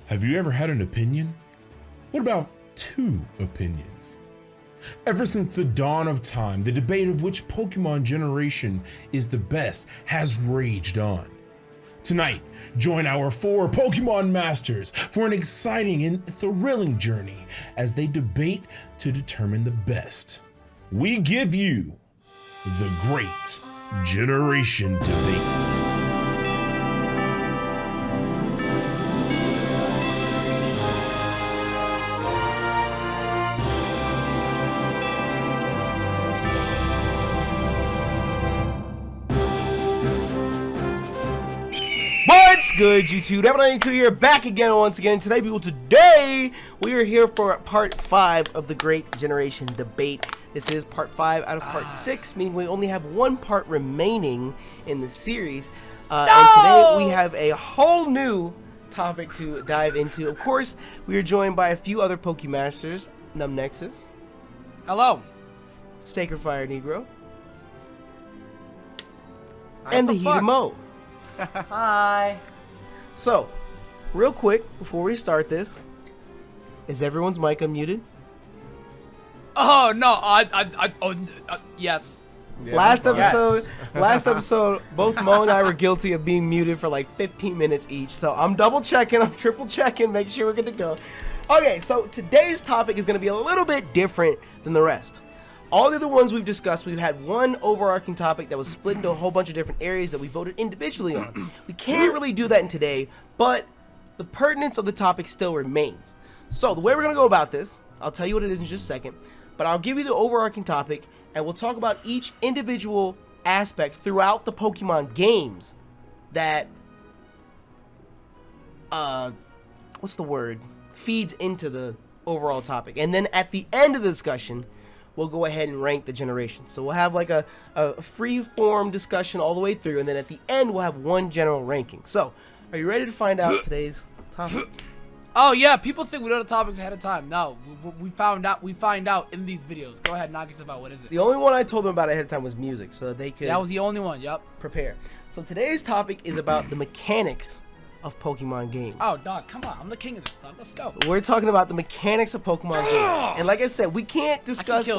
Have you ever had an opinion? What about two opinions? Ever since the dawn of time, the debate of which Pokemon generation is the best has raged on. Tonight, join our four Pokemon Masters for an exciting and thrilling journey as they debate to determine the best. We give you the Great Generation Debate. What's good, YouTube? Devil92 here, back again once again. Today we are here for part 5 of the Great Generation Debate. This is part 5 out of part 6, meaning we only have one part remaining in the series. And today we have a whole new topic to dive into. Of course, we are joined by a few other Pokemasters. Nexus. Hello. Sacred Fire Negro. And the Heated Mo. Hi. So, real quick, before we start this, is everyone's mic unmuted? Oh no, yes. Yeah, last episode, both Mo and I were guilty of being muted for like 15 minutes each. So I'm double checking, I'm triple checking, making sure we're good to go. Okay, so today's topic is going to be a little bit different than the rest. All the other ones we've discussed, we've had one overarching topic that was split into a whole bunch of different areas that we voted individually on. We can't really do that in today, but the pertinence of the topic still remains. So the way we're going to go about this, I'll tell you what it is in just a second, but I'll give you the overarching topic, and we'll talk about each individual aspect throughout the Pokemon games that, feeds into the overall topic. And then at the end of the discussion, we'll go ahead and rank the generations. So we'll have like a free-form discussion all the way through, and then at the end we'll have one general ranking. So, are you ready to find out today's topic? Oh yeah, people think we know the topics ahead of time. No, we find out in these videos. Go ahead, knock yourself out. What is it? The only one I told them about ahead of time was music, so they could. That was the only one. Yep. Prepare. So today's topic is about the mechanics of Pokemon games. Oh, dog, come on. I'm the king of this stuff. Let's go. We're talking about the mechanics of Pokemon games. And like I said, we can't discuss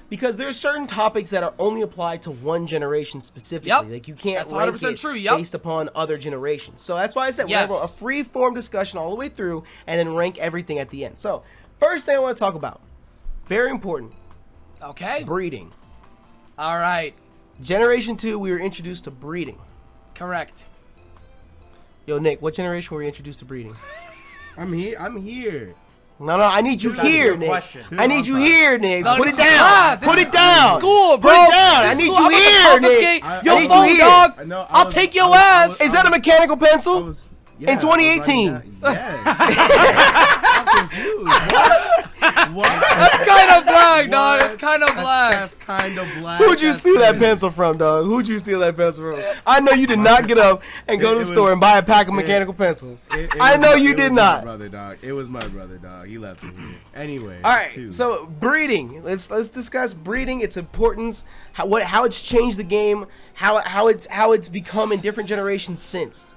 because there are certain topics that are only applied to one generation specifically. Yep. Like you can't That's rank 100% it true. Yep. based upon other generations. So that's why I said Yes. we're going to have a free-form discussion all the way through and then rank everything at the end. So, first thing I want to talk about, very important. Okay. Breeding. All right. Generation 2, we were introduced to breeding. Correct. Yo, Nick, what generation were we introduced to breeding? I'm here. No, I need you here, Nick. I need you here, Nick. No, Put it down. Put it down. School, bro. Put it down. I need you here, Nick. Your phone, dog. I'll take your ass. Is that a mechanical pencil? In 2018. I'm confused. What? That's kind of black, dog. That's kind of black. That's kind of black. Who'd you steal that pencil from, dog? Who'd you steal that pencil from? I know you did not get up and go to the store and buy a pack of mechanical pencils. I know you did not. Brother, dog. It was my brother, dog. He left it here. Anyway. All right. So breeding. Let's discuss breeding. Its importance. How it's changed the game. How it's become in different generations since.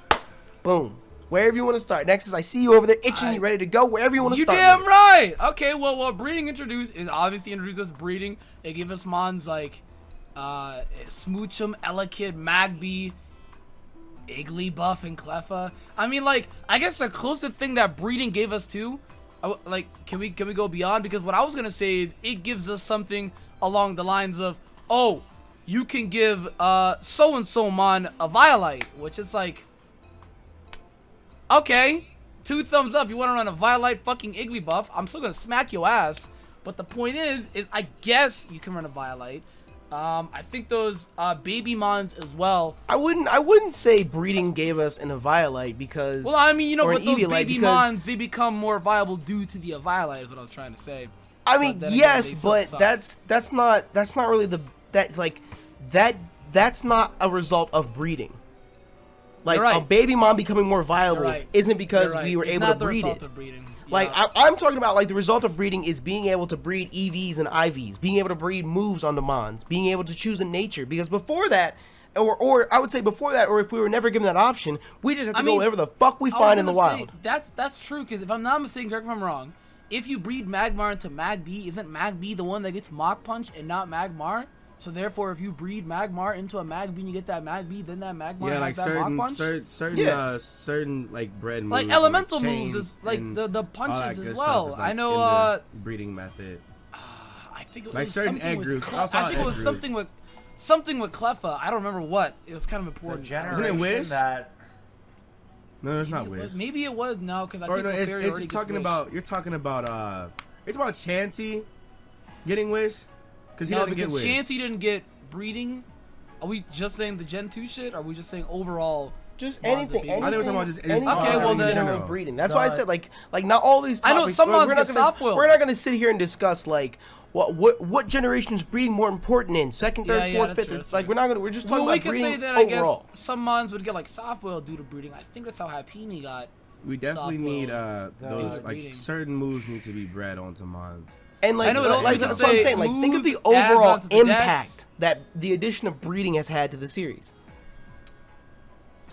Boom. Wherever you want to start. Nexus, I see you over there itching. You ready to go? Wherever you want to start. You damn right. Okay, well, what breeding introduced is obviously introduced us breeding. They give us mons like Smoochum, Elekid, Magby, Igglybuff, and Cleffa. I mean, like, I guess the closest thing that breeding gave us to, like, can we go beyond? Because what I was gonna say is it gives us something along the lines of, oh, you can give so and so mon a Violite, which is like, okay, 2 thumbs up. You want to run a Violite fucking Igglybuff? I'm still gonna smack your ass. But the point is I guess you can run a Violite. I think those baby mons as well. I wouldn't say breeding gave us an Eviolite because. Well, I mean, you know, but those baby mons, they become more viable due to the Eviolite. Is what I was trying to say. I mean, yes, but that's not really that's not a result of breeding. Like a baby mom becoming more viable isn't because we were able to breed it. Like I'm talking about, like, the result of breeding is being able to breed EVs and IVs, being able to breed moves on the mons, being able to choose a nature. Because before that, or I would say before that, or if we were never given that option, we just have to go whatever the fuck we find in the wild. That's true, because if I'm not mistaken, correct me if I'm wrong, if you breed Magmar into Magby, isn't Magby the one that gets Mach Punch and not Magmar? So therefore, if you breed Magmar into a Magby and you get that Magby, then that Magmar has like that Mach Punch? certain like bred moves, like elemental like moves, is like the punches as good well. stuff is, like, I know. in the breeding method. I think it was Like certain something egg with groups. I think it was something with Cleffa. I don't remember what. It was kind of important. Isn't it Wiz? No, it's not Wiz. Maybe it was because I think no, Clefairy already you're talking about it's about Chansey getting Wiz, because he doesn't get Wiz. Chansey didn't get breeding. Are we just saying the Gen 2 shit? Or are we just saying overall? Just anything. I think we're talking about just okay. Well, then general breeding. That's why I said like not all these topics. I know some ones get soft-boiled. We're not going to sit here and discuss like what generation is breeding more important in second, third, fourth, fifth. It's like we're just talking about breeding say that overall. I guess some mons would get like soft-boiled due to breeding. I think that's how Happini got. We definitely need those like certain moves need to be bred onto mon. And like, I know, that's what I'm saying. Like, think of the overall impact that the addition of breeding has had to the series.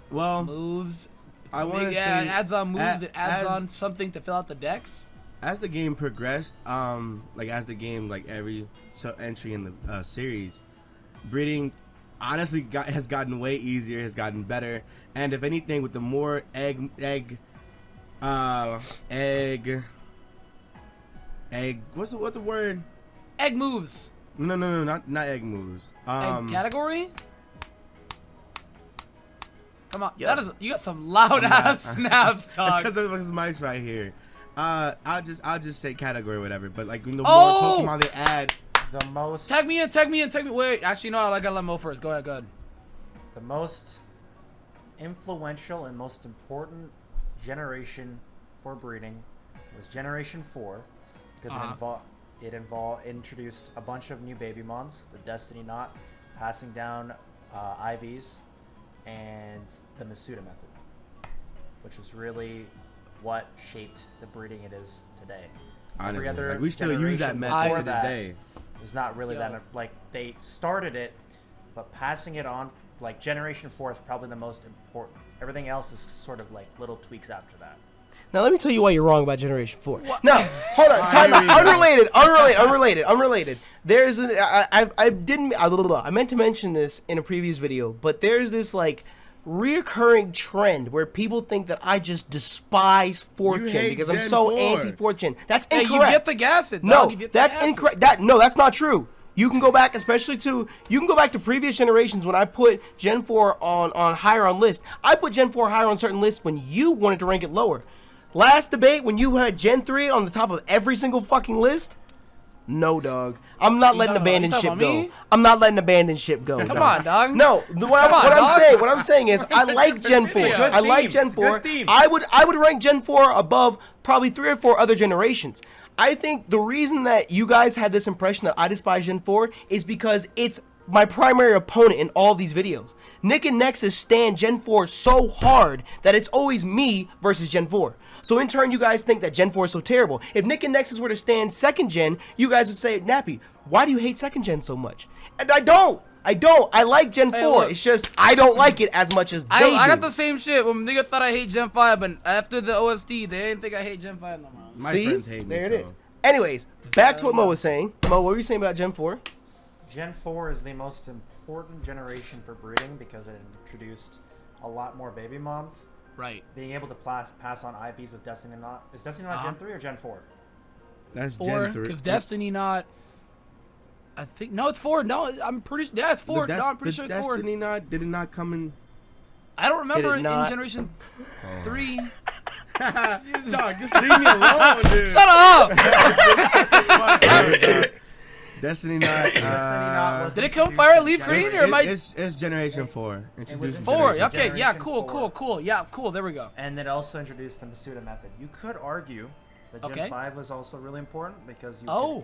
Well, moves. I want to say it adds on moves. It adds on something to fill out the decks. As the game progressed, as the game every entry in the series, breeding honestly has gotten way easier, has gotten better, and if anything, with the more egg. What's the word? Egg moves. No, not egg moves. Egg category. Come on, you got some loud ass snaps, dog. It's because the mic's right here. I'll just say category or whatever. But like the more Pokemon they add, the most. Tag me in. Wait, actually no, I gotta let Mo first. Go ahead. The most influential and most important generation for breeding was Generation 4, because it introduced a bunch of new baby mons, the Destiny Knot, passing down IVs, and the Masuda method, which was really what shaped the breeding it is today. Honestly, we still use that method to this day. It was not really that, like, they started it, but passing it on, like, Generation 4 is probably the most important. Everything else is sort of like little tweaks after that. Now let me tell you why you're wrong about Generation 4. What? No, hold on. Time out. Unrelated. There's I meant to mention this in a previous video, but there's this like reoccurring trend where people think that I just despise 4th gen because I'm so anti 4th gen. That's incorrect. Hey, you get the gas it. No, that's incorrect. That's not true. You can go back, to previous generations when I put Gen 4 on higher on lists. I put Gen 4 higher on certain lists when you wanted to rank it lower. Last debate, when you had Gen 3 on the top of every single fucking list, no, dog. I'm not letting abandoned ship go. I'm not letting abandoned ship go. Come on, dog. No, what I'm saying is I like Gen 4. I like Gen 4. I would rank Gen 4 above probably 3 or 4 other generations. I think the reason that you guys had this impression that I despise Gen 4 is because it's my primary opponent in all these videos. Nick and Nexus stand Gen 4 so hard that it's always me versus Gen 4. So in turn, you guys think that Gen 4 is so terrible. If Nick and Nexus were to stand 2nd gen, you guys would say, Nappy, why do you hate 2nd gen so much? And I don't. I like Gen 4. Look, it's just I don't like it as much as they do. I got the same shit when nigga thought I hate Gen 5, but after the OST, they didn't think I hate Gen 5 no more. My friends hate me. There it is. Anyways, back to what Mo was saying. Mo, what were you saying about Gen 4? Gen 4 is the most important generation for breeding because it introduced a lot more baby mons. Right. Being able to pass on IVs with Destiny Knot. Is Destiny Knot Gen 3 or Gen 4? That's 4, Gen 3. Because Destiny Knot... I think... No, it's 4. No, I'm pretty... Yeah, it's 4. No, I'm pretty sure it's 4. Destiny Knot, did it not come in... I don't remember in Generation 3... Dog, just leave me alone, dude. Shut up! Destiny Knot. Did it come Fire Leaf Green or am I? It's Generation 4. Introduced 4. Generation Okay, 4. yeah, cool. Yeah, cool. There we go. And it also introduced the Masuda method. You could argue that Gen 5 was also really important because you could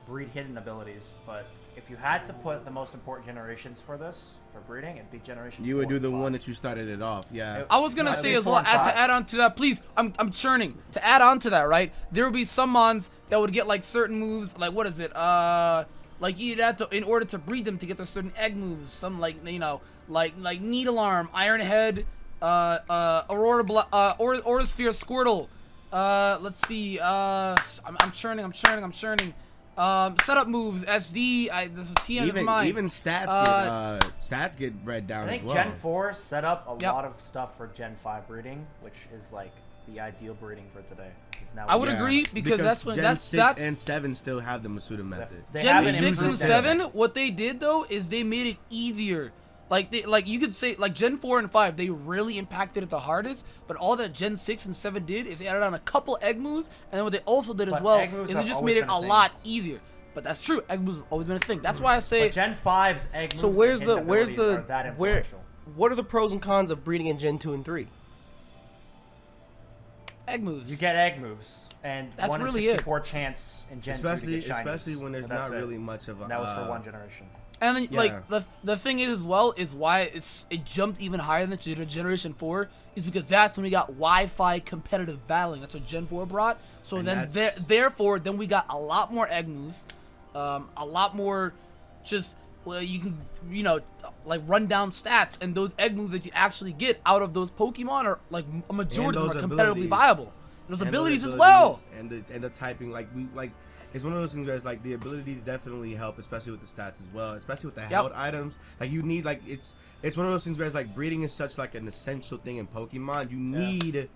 breed hidden abilities. But if you had to put the most important generations for this, for breeding, it'd be Generation 4. You would do the one that you started it off, yeah. I was gonna say as well, to add on to that, please, I'm churning. To add on to that, right, there would be some mons that would get like certain moves, like what is it, Like you'd have to, in order to breed them, to get their certain egg moves. Some like like Needle Arm, Iron Head, Aurora Aura Sphere, Squirtle. Let's see. I'm churning. Setup moves, SD. There's a TM in mind. Even stats get read down I as think well. Gen 4 set up a Yep. lot of stuff for Gen 5 breeding, which is like the ideal breeding for today. It's now I would agree because that's when Gen 6 and 7 still have the Masuda method. They Gen haven't 6 and improved 7, anything. what they did though is they made it easier. Like you could say like Gen 4 and 5, they really impacted it the hardest, but all that Gen 6 and 7 did is they added on a couple egg moves, and then what they also did as But well egg moves is have they just always made it been a a thing. lot easier. But that's true. Egg moves have always been a thing. That's why I say But Gen 5's egg moves So and where's hidden the abilities are that where influential. what are the pros and cons of breeding in Gen 2 and 3? egg moves. You get egg moves, and That's 1 in really it. 64 chance in Gen 2 to get shinies. Especially when there's But that's not it. really much of a. And that was for one generation. And then, Yeah. like the thing is as well is why it jumped even higher than Generation 4 is because that's when we got Wi-Fi competitive battling. That's what Gen 4 brought. So And then that's- therefore then we got a lot more egg moves, a lot more just you can like run down stats, and those egg moves that you actually get out of those Pokemon are like a majority of them those are competitively abilities. viable. And those And abilities those as well. abilities and the typing it's one of those things where it's like the abilities definitely help, especially with the stats as well, especially with the held items. Like you need it's one of those things where it's like breeding is such like an essential thing in Pokemon. You need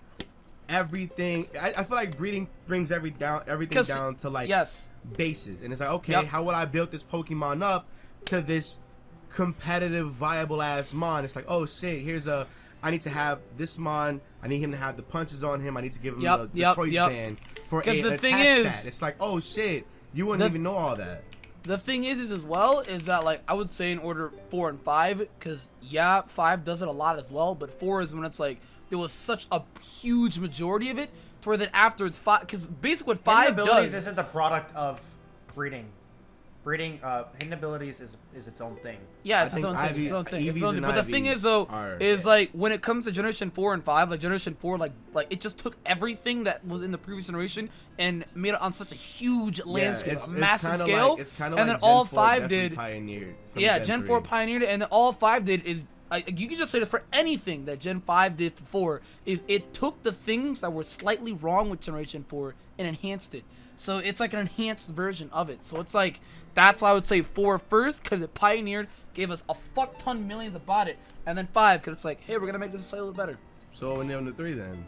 everything. I feel like breeding brings everything down to like bases, and it's like okay, how would I build this Pokemon up to this competitive viable ass mon? It's like oh shit, I need to have this mon. I need him to have the punches on him. I need to give him the choice band for a the attack thing is- stat. It's like, oh shit, you wouldn't even know all that. The thing is as well is that like I would say in order 4 and 5, because 5 does it a lot as well, but 4 is when it's like there was such a huge majority of it, to where then after it's 5, because basically what 5 Hidden abilities does isn't the product of breeding. Hidden abilities is its own thing. Yeah, I it's its think own thing. It's its own thing. It's its own Eevees thing. and But the thing Ivies is though, are- is like when it comes to Generation 4 and 5, like Generation 4, like it just took everything that was in the previous generation and made it on such a huge landscape, a massive kinda scale. Like, it's kind of and like then all Gen 4 5 definitely did. pioneered. From Yeah, Gen Gen 3. 4 pioneered it, and then all 5 did is you can just say this for anything that Gen 5 did for 4 is it took the things that were slightly wrong with Generation 4 and enhanced it. So it's like an enhanced version of it. So it's like that's why I would say 4 first, because it pioneered, gave us a fuck ton millions about it, and then 5 because it's like, hey, we're gonna make this slightly better. So when they're on the 3 then.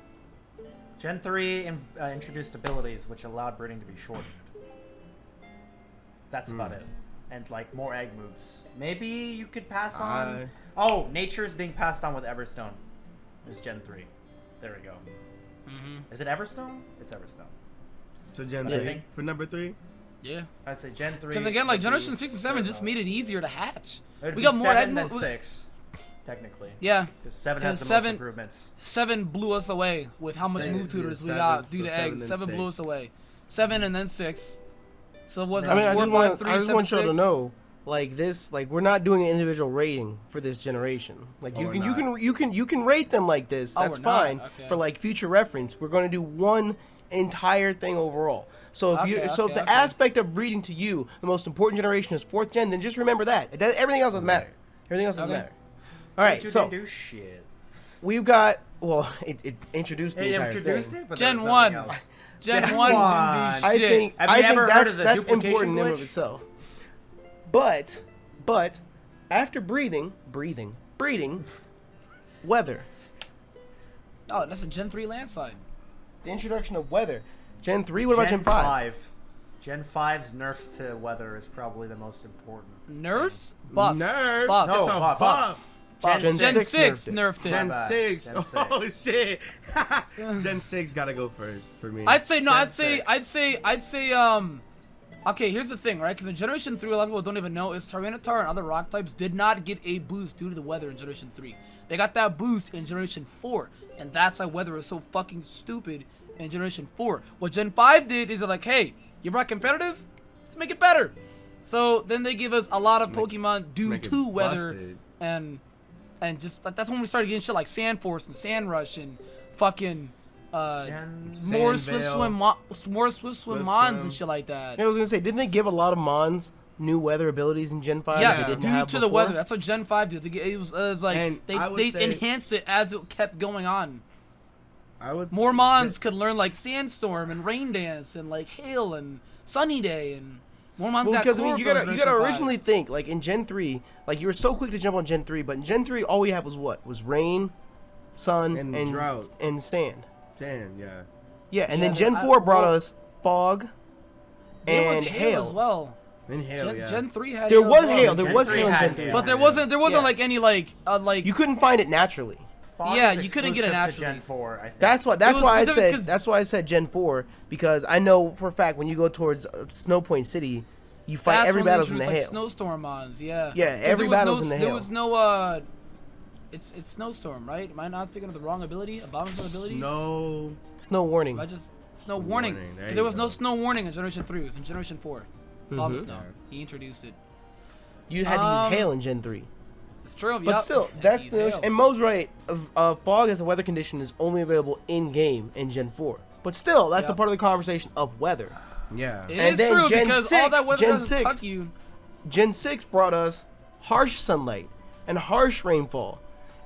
Gen 3 introduced abilities which allowed breeding to be shortened. That's about it. And like more egg moves. Maybe you could pass on. Oh, nature is being passed on with Everstone. It's Gen 3. There we go. Is it Everstone? It's Everstone. So Gen Yeah. 3 for number 3. Yeah. I'd say Gen 3. Because again, like would Generation be 6 and 7 just third made it easier to hatch. It would We be got more egg 7 than moves. 6, technically. Yeah. Because 7 'Cause has the 7 most improvements. 7 blew us away with how much Seven- move tutors we 7, got due so to 7 eggs. and 7 blew 6. us away. 7 and then 6. So was I mean, that 4, 5, 3, I just 7, want y'all 6? to know, like this, like we're not doing an individual rating for this generation. Like Oh, you we're can, not. you can rate them like this. Oh, That's we're not? fine Okay. for like future reference. We're going to do one entire thing overall. So if if the aspect of breeding to you, the most important generation is 4th gen, then just remember that. Everything else doesn't matter. Everything else doesn't Okay. matter. All right, You so didn't do shit. we've got it introduced the It entire introduced thing. it, but Gen there's 1. nothing else. Gen Gen 1 1. didn't do I shit. think Have you ever heard of the that's duplication important in and of glitch? itself. But after breeding, weather, Oh, that's a Gen 3 landslide. the introduction of weather. Gen 3, what about Gen 5? Gen 5's nerfs to weather is probably the most important. Nerfs? Buffs. Nerfs? Buffs. It's No, a buff. buff. Buffs. Gen Gen 6 6 nerfed it. nerfed it. Gen bad. 6. Gen 6. Oh shit. Gen 6 gotta go first for me. I'd say no. Gen I'd 6. say. Okay, here's the thing, right? Because in Generation 3, a lot of people don't even know is Tyranitar and other rock types did not get a boost due to the weather in Generation 3. They got that boost in Generation 4, and that's why weather is so fucking stupid in Generation 4. What Gen 5 did is they're like, hey, you brought competitive? Let's make it better. So then they give us a lot of Pokemon due make it to weather, busted. and just that's when we started getting shit like Sand Force and Sand Rush and fucking Gen more Sand Swift Veil. Swim, more Swift Swim Swift Mons Swim. and shit like that. I was gonna say, didn't they give a lot of Mons new weather abilities in Gen 5 Yeah, they didn't due have to the before. weather. That's what Gen 5 did. It was like And I would they say- enhanced it as it kept going on. I would More say mons could learn like Sandstorm and Rain Dance and like Hail and Sunny Day and more mons Well, got because I mean, you chlorophyll in gotta Generation 5. originally think like in Gen 3, like you were so quick to jump on Gen 3, but in Gen 3 all we had was what? Was rain, sun, And and drought. and sand. Jan, yeah. Yeah, and Yeah, then Gen I- 4 brought well, us fog There was and hail as well. Then Hail, yeah. Gen 3 had There hail was as well. hail. There Gen was 3 hail in had Gen 3. hail. But there wasn't Yeah. like any like You couldn't find it naturally. Fog Yeah, is you couldn't get it exclusive to naturally. Gen 4, I think. That's was why I specific said 'cause- that's why I said Gen 4 because I know for a fact when you go towards Snow Point City, you fight that's every when they battle's in the introduced, hail. like, snowstorm mons, yeah. Yeah, 'Cause every there was battle's in the There hail. was no it's snowstorm, right? Am I not thinking of the wrong ability? Abominable ability? Snow warning. Am I just snow warning? warning, there There you was go. no snow warning in Generation 3. It was in Generation 4. Bomb Mhm. snow. He introduced it. You had to use hail in Gen 3. It's true. But yup. still, Yeah, that's he's the hail. and Mo's right. Fog as a weather condition is only available in game in Gen 4. But still, that's a Yep. part of the conversation of weather. Yeah. It And is then true Gen because 6, all that weather Gen does is 6. tuck you. Gen 6 brought us harsh sunlight and harsh rainfall,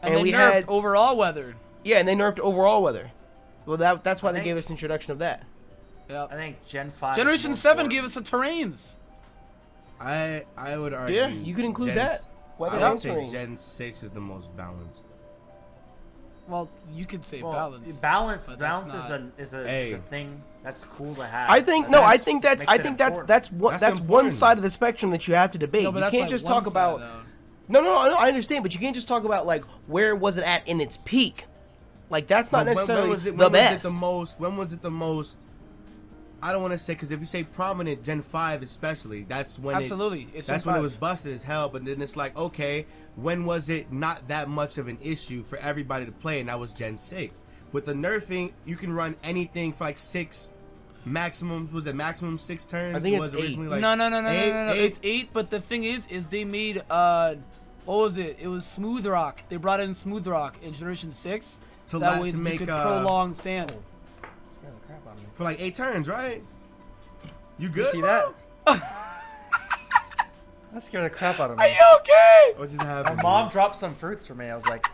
And they we nerfed had overall weather. and they nerfed overall weather. Well, that's why I they think- gave us introduction of that. Yep. I think Gen 5. Generation is more 7 important. gave us the terrains. I would argue. Yeah, you could include that. Weather I would and say terrain. Gen 6 is the most balanced. Well, you could say Well, balance. balance but that's is not- is a Hey. thing that's cool to have. I think That no. I makes think it that's important. that's one That's that's one important. side of the spectrum that you have to debate. No, but You that's can't like just one talk side, about though. no. I understand, but you can't just talk about like where was it at in its peak. Like that's not But necessarily when was it, the when best. Was it the most? When was it the most? I don't want to say because if you say prominent, Gen 5 especially, that's when Absolutely. It's that's Gen when it 5. was busted as hell. But then it's like, okay, when was it not that much of an issue for everybody to play? And that was Gen 6. With the nerfing, you can run anything for like 6 maximums. Was it maximum 6 turns? I think It it's was originally 8. like No. eight. It's 8, but the thing is they made what was it? It was Smooth Rock. They brought in Smooth Rock in Generation 6. To That la- way to you make, could prolong sand. Scared the crap out of me. for like 8 turns, right? You good? You see bro? that? That scared the crap out of me. Are you okay? What just My happened? mom dude? dropped some fruits for me. I was like,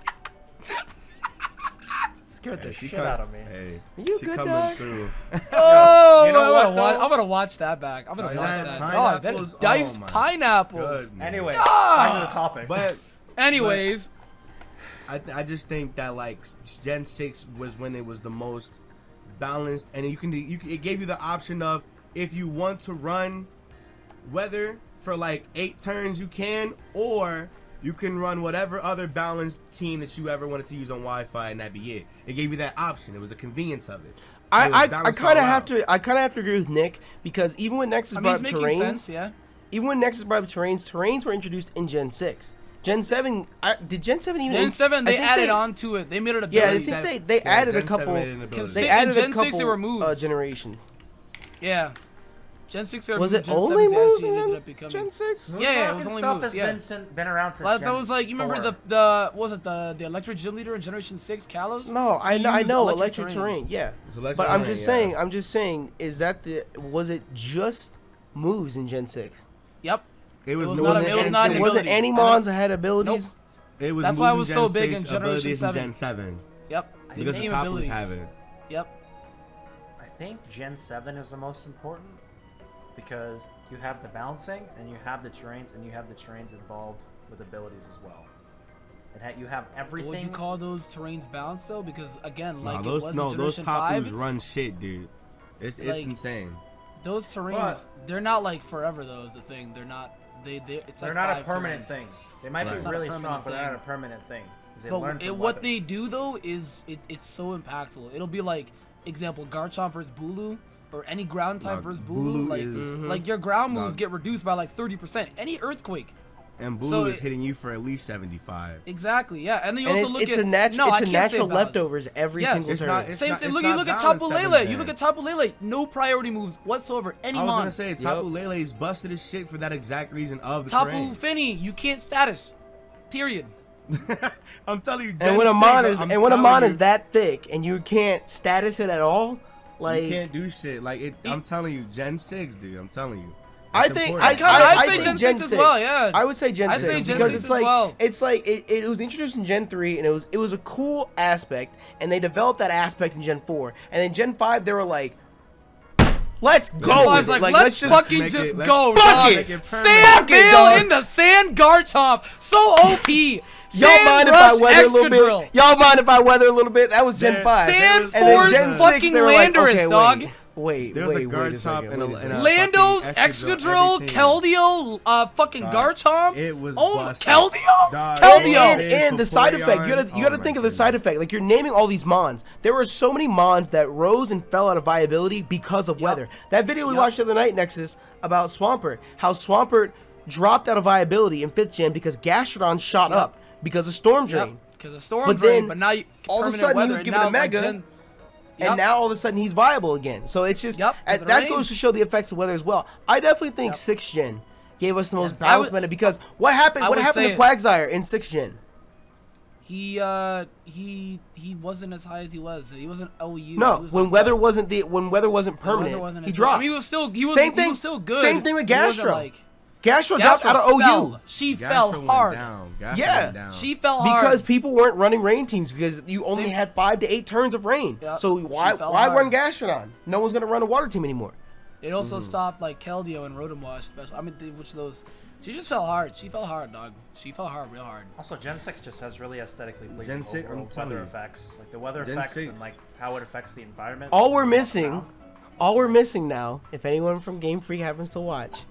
scared the She shit come- out of me. Hey, You she good, coming dog? through. Oh, You know what, though? I'm gonna watch that back. I'm gonna Oh, is watch that that. Oh, that is pineapples? diced Oh, my pineapples. Good, man. Anyway, Ah! back to the topic. but Anyways, I just think that like Gen 6 was when it was the most balanced, and it gave you the option of if you want to run weather for like 8 turns you can, or you can run whatever other balanced team that you ever wanted to use on Wi-Fi, and that'd be it. It gave you that option. It was the convenience of it. It was I balanced kind of all have out. to agree with Nick because even when Nexus I mean, brought it's up making terrains, sense, yeah. even when Nexus brought up terrains were introduced in Gen 6. Gen 7, did Gen 7 even? Gen 7, I they think added on to it. They made it a Yeah, I ability. think they added a Gen 7 couple. made it an ability. They in added Gen a 6 couple they were moves. generations. Yeah. Gen 6 Was it Gen only 7's moves actually ended in up becoming. Gen 6? Yeah, it Rock was and only stuff moves, has yeah. been around since Like, Gen that was like, you remember 4. the what was it, the electric gym leader in Generation 6, Kalos? No, I He know, used electric terrain. Yeah, It's electric but I'm terrain, just yeah. saying, is that was it just moves in Gen 6? Yep. It was, It was moves not in a- it Gen was not an 6. Wasn't ability. any mons that had abilities? It was That's moves why it in was Gen so big 6, in Generation abilities 7. in Gen 7. Yep. They Because the name top abilities. was having it. Yep. I think Gen 7 is the most important because you have the bouncing and you have the terrains and you have the terrains involved with abilities as well. You have everything. Would you call those terrains balanced though? Because again, like those it was no, in those Generation top 5, moves run shit, dude. It's Like, insane. those terrains, they're not like forever though. Is the thing. They're not. It's They're like not a 5 permanent terrains. thing. They might Right. be It's not a really strong, permanent but they're not a thing. permanent thing. 'Cause they learn But from what weather. they do though is it's so impactful. It'll be like example Garchomp versus Bulu or any ground type Dog, versus Bulu Bulu. Like is- like your ground moves Dog. get reduced by like 30%. Any earthquake. And Bulu so is it- hitting you for at least 75. Exactly. Yeah. And then you And also it's, look it's at a natural, no, I it's a can't say natural balanced. leftovers every Yes. single It's turn. not- it's Same not- thing. it's Look, not you look at balanced Tapu 7th Lele. gen. You look at Tapu Lele. No priority moves whatsoever. Any I was mon. gonna say Tapu Lele is busted as shit for that exact reason of the Tapu terrain. Finny, you can't status. Period. I'm telling you, And when a mon is I'm and when a telling mon you, is that thick and you can't status it at all, like you can't do shit. Like I'm telling you, Gen 6, dude. I'm telling you. I That's think important. I'd say think Gen Gen 6 as well, yeah. I would say Gen I'd 6 say Gen because 6 it's as like well. it was introduced in Gen 3 and it was a cool aspect, and they developed that aspect in Gen 4, and then Gen 5 they were like, let's go Gen with 5's it. like, let's let's just fucking make just it- let's go, fuck dog. it. Make it Sand permanent. Fuck it, Veil dog. in the Sand Garchomp. So OP. Y'all Sand mind if I Rush weather a little Excadrill. bit? Y'all mind if I weather a little bit? That was Gen There- 5. Sand was- And then Force Gen 6, fucking they were like, Landorus, okay, dog. Wait, There was a wait a Garchomp second, and a- wait a and second. a- Landos, fucking Excadrill, every team. Keldeo, fucking Garchomp. It was oh, busted. Keldeo? Dog, Keldeo. And the side effect. You gotta Oh my think of the side effect. Like, you're naming all these mons. There were so many mons that rose and fell out of viability because of weather. That video we Yep. watched the other night, Nexus, about Swampert, how Swampert dropped out of viability in 5th gen because Gastrodon shot Yep. up because of Storm Drain. Yep, because of Storm But Drain, then, but now you all of a permanent sudden, he weather, was and given now, a Mega, Yep. And now all of a sudden he's viable again. So it's just Yep, 'cause of that rain. goes to show the effects of weather as well. I definitely think Yep. 6th gen gave us the most I balanced would- meta because what happened? I What would happened say to Quagsire in 6th gen? He wasn't as high as he was. He wasn't OU. No, He was when like, weather what? wasn't permanent, When weather wasn't he as- dropped. I mean, he was still Same thing- He was still good. same thing with He wasn't Gastro. Like, Gastro dropped out of OU fell. She Gastro fell went hard. down. Gastro Yeah. went down. She fell hard because people weren't running rain teams because you only Same- had 5 to 8 turns of rain. Yep. So She why fell run hard. Gastrodon? No one's gonna run a water team anymore. It also stopped like Keldeo and Rotom Wash special. I mean, which those. She just fell hard. She fell hard, dog. She fell hard, real hard. Also, Gen 6 just has really aesthetically pleasing Gen 6, I'm overall telling weather you. effects. Like the weather Gen effects 6. and like how it affects the environment. All we're missing now, if anyone from Game Freak happens to watch,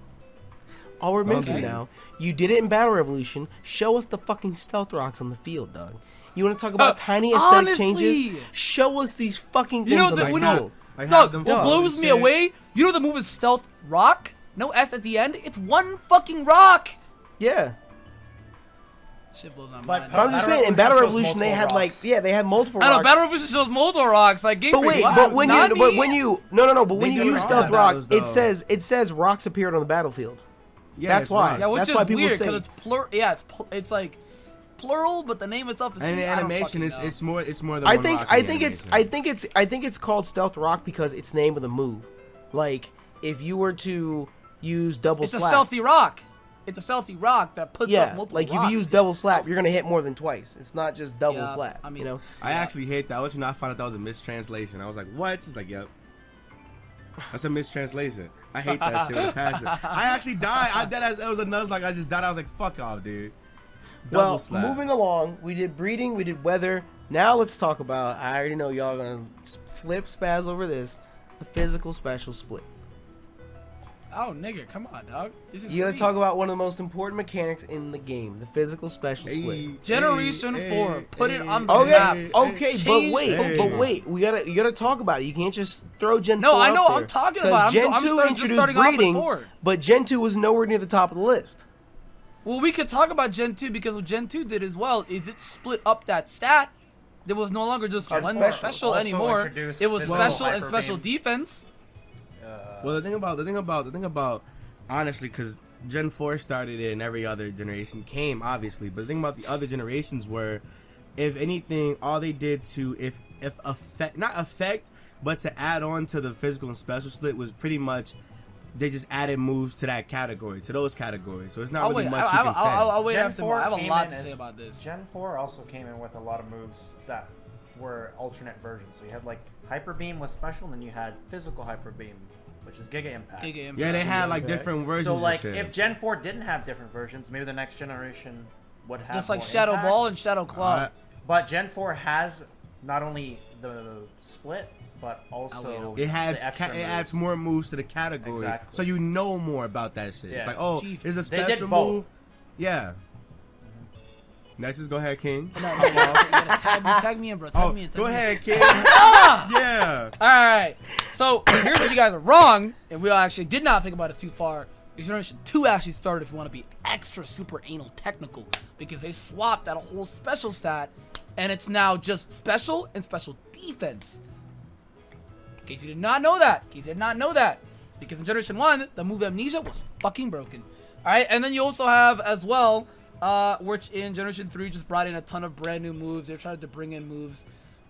all we're missing now, you did it in Battle Revolution. Show us the fucking stealth rocks on the field, dog. You want to talk about tiny aesthetic changes? honestly. Show us these fucking things You know on the that we field. know. Like Dog, how what them blows fucking me shit- away? You know the move is Stealth Rock? No S at the end. It's one fucking rock. Yeah. Shit blows my But mind. But I'm just Battle saying, in Battle Revolution Revolution, shows they had multiple like, rocks. they had multiple I know rocks. Battle Revolution shows multiple rocks like Game But Freak. wait, Wow, but when Nani? you no, but when They you do it use on stealth the rock, battles, it says rocks appeared on the battlefield. Yeah, That's it's why. right. Yeah, which That's is why people weird say- because it's plural. Yeah, it's like plural, but the name itself is. And the I don't animation is fucking know. it's more than I one think rock in the I think it's called stealth rock because it's named with a move. Like if you were to use double It's a slap, stealthy rock. It's a stealthy rock that puts up yeah, multiple like if rocks. you use double slap, you're gonna hit more than twice. It's not just double Yeah, slap. I mean- you know. I actually hate that. I want you to know I found out that was a mistranslation. I was like, what? It's like, yep. That's a mistranslation. I hate that shit with a passion. I actually died. That was another like I just died. I was like, fuck off, dude. Double Well, slap. moving along, we did breeding, we did weather. Now let's talk about. I already know y'all gonna flip spaz over this. The physical special split. Oh, nigga, come on, dog. This is You gotta free. talk about one of the most important mechanics in the game, the physical special split. Hey, Generation hey, 4. Put it hey, on the Okay, map. okay, but Change wait, Pokemon. you gotta talk about it. You can't just throw Gen No, 4 I out know, there, I'm talking 'cause about it. Gen I'm 2 just introduced starting off with breeding, 4. but Gen 2 was nowhere near the top of the list. Well, we could talk about Gen 2 because what Gen 2 did as well is it split up that stat. There was no longer just Our one special special also anymore. introduced It was physical special and hyper special beam. defense. Well, the thing about, honestly, because Gen 4 started it and every other generation came, obviously. But the thing about the other generations were, if anything, all they did to, if not affect, but to add on to the physical and special split was pretty much, they just added moves to that category, to those categories. So it's not I'll really wait. much you can say. I'll wait Gen after 4 more. I have a came lot in to as- say about this. Gen 4 also came in with a lot of moves that were alternate versions. So you had like Hyper Beam was special, and then you had Physical Hyper Beam, which is Giga Impact. Giga Impact. Yeah, they had like Okay. different versions So like, of shit. if Gen 4 didn't have different versions, maybe the next generation would have Just like more Shadow impact. Ball and Shadow Claw. But Gen 4 has not only the split, but also It the adds extra it moves. adds more moves to the category, Exactly. so you know more about that shit. It's Yeah. like, oh, Chief. is a They did special both. move. Yeah. Next is go ahead, King. No, you gotta tag me in, bro. Tag Oh, me in. Tag go me in. ahead, King. Yeah. All right. So here's what you guys are wrong, and we actually did not think about it too far. Is Generation 2 actually started if you want to be extra super anal technical, because they swapped that whole special stat, and it's now just special and special defense. In case you did not know that. Because in Generation 1, the move Amnesia was fucking broken. All right, and then you also have as well, which in Generation 3 just brought in a ton of brand new moves. They're trying to bring in moves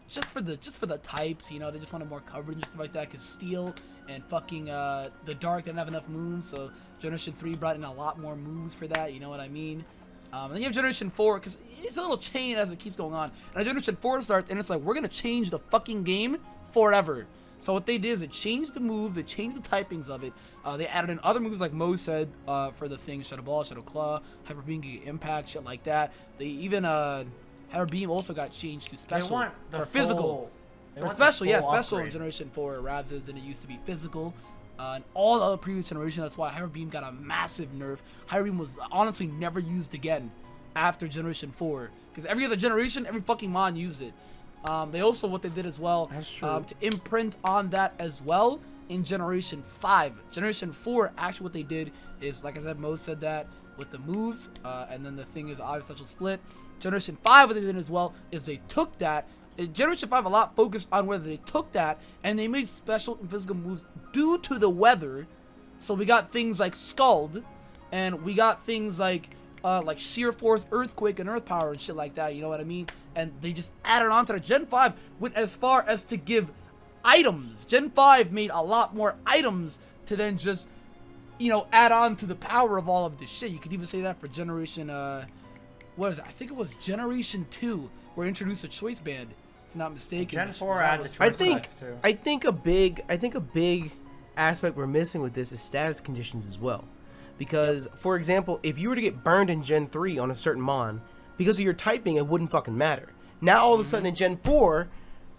just for the types, you know, they just wanted more coverage and stuff like that. Cause Steel and fucking the Dark didn't have enough moves, so Generation 3 brought in a lot more moves for that. You know what I mean? And then you have Generation 4, because it's a little chain as it keeps going on. And Generation 4 starts, and it's like, we're going to change the fucking game forever. So what they did is they changed the moves, they changed the typings of it. They added in other moves like Mo said for the thing, Shadow Ball, Shadow Claw, Hyper Beam, Giga Impact, shit like that. They even, Hyper Beam also got changed to special, or physical. Or special, yeah, special in Generation 4 rather than it used to be physical. And all the other previous generations, that's why Hyper Beam got a massive nerf. Hyper Beam was honestly never used again after Generation 4. Because every other generation, every fucking mon used it. They also, what they did as well, to imprint on that as well in Generation 5. Generation 4, actually what they did is, like I said, Mo said that with the moves, and then the thing is obviously special split. Generation 5, what they did as well is they took that. Generation 5 a lot focused on whether they took that and they made special and physical moves due to the weather. So we got things like Scald, and we got things like Sheer Force, Earthquake, and Earth Power and shit like that. You know what I mean? And they just added on to the Gen 5 went as far as to give items. Gen 5 made a lot more items to then just, you know, add on to the power of all of this shit. You could even say that for Generation, what is it? I think it was Generation 2 where they introduced a Choice Band. If I'm not mistaken. Gen 4 had the choice bands too. I think a big aspect we're missing with this is status conditions as well. Because, for example, if you were to get burned in Gen 3 on a certain mon, because of your typing, it wouldn't fucking matter. Now all of a sudden in Gen 4,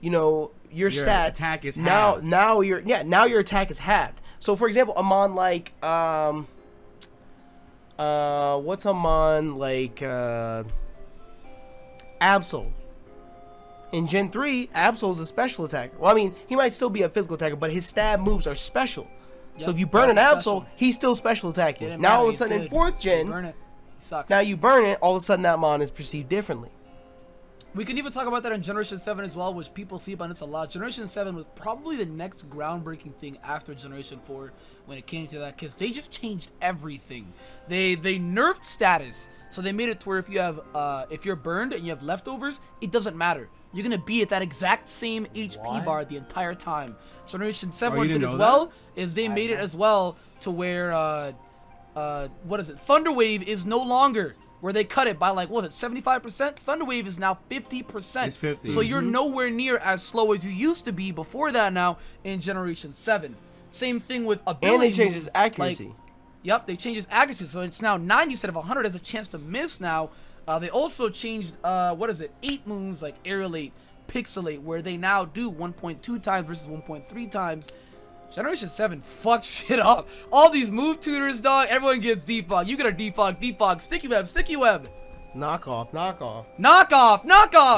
you know, your stats attack is now your attack is halved. So for example, a mon like what's a mon like Absol. In Gen 3, Absol is a special attacker. Well, I mean, he might still be a physical attacker, but his stab moves are special. Yep. So if you burn an Absol, he's still special attacking. Now all of a sudden in 4th gen, burn it. Sucks. Now you burn it, all of a sudden that mon is perceived differently. We can even talk about that in Generation 7 as well, which people sleep on this a lot. Generation 7 was probably the next groundbreaking thing after Generation 4 when it came to that, because they just changed everything. They nerfed status, so they made it to where if you have if you're burned and you have leftovers, it doesn't matter. You're gonna be at that exact same HP bar the entire time. Generation 7 did as well is they made it as well to where what is it? Thunder Wave is no longer where they cut it by like, what was it, 75%? Thunder Wave is now 50%. It's 50. So you're nowhere near as slow as you used to be before that now in Generation 7. Same thing with ability. And they changed his accuracy. Yep, they changed his accuracy, so it's now 90 instead of 100. Has a chance to miss now. They also changed, 8 moves like Aerolate, Pixelate, where they now do 1.2 times versus 1.3 times. Generation 7 fucks shit up. All these move tutors, dog, everyone gets defog. You get a defog, sticky web. Knockoff.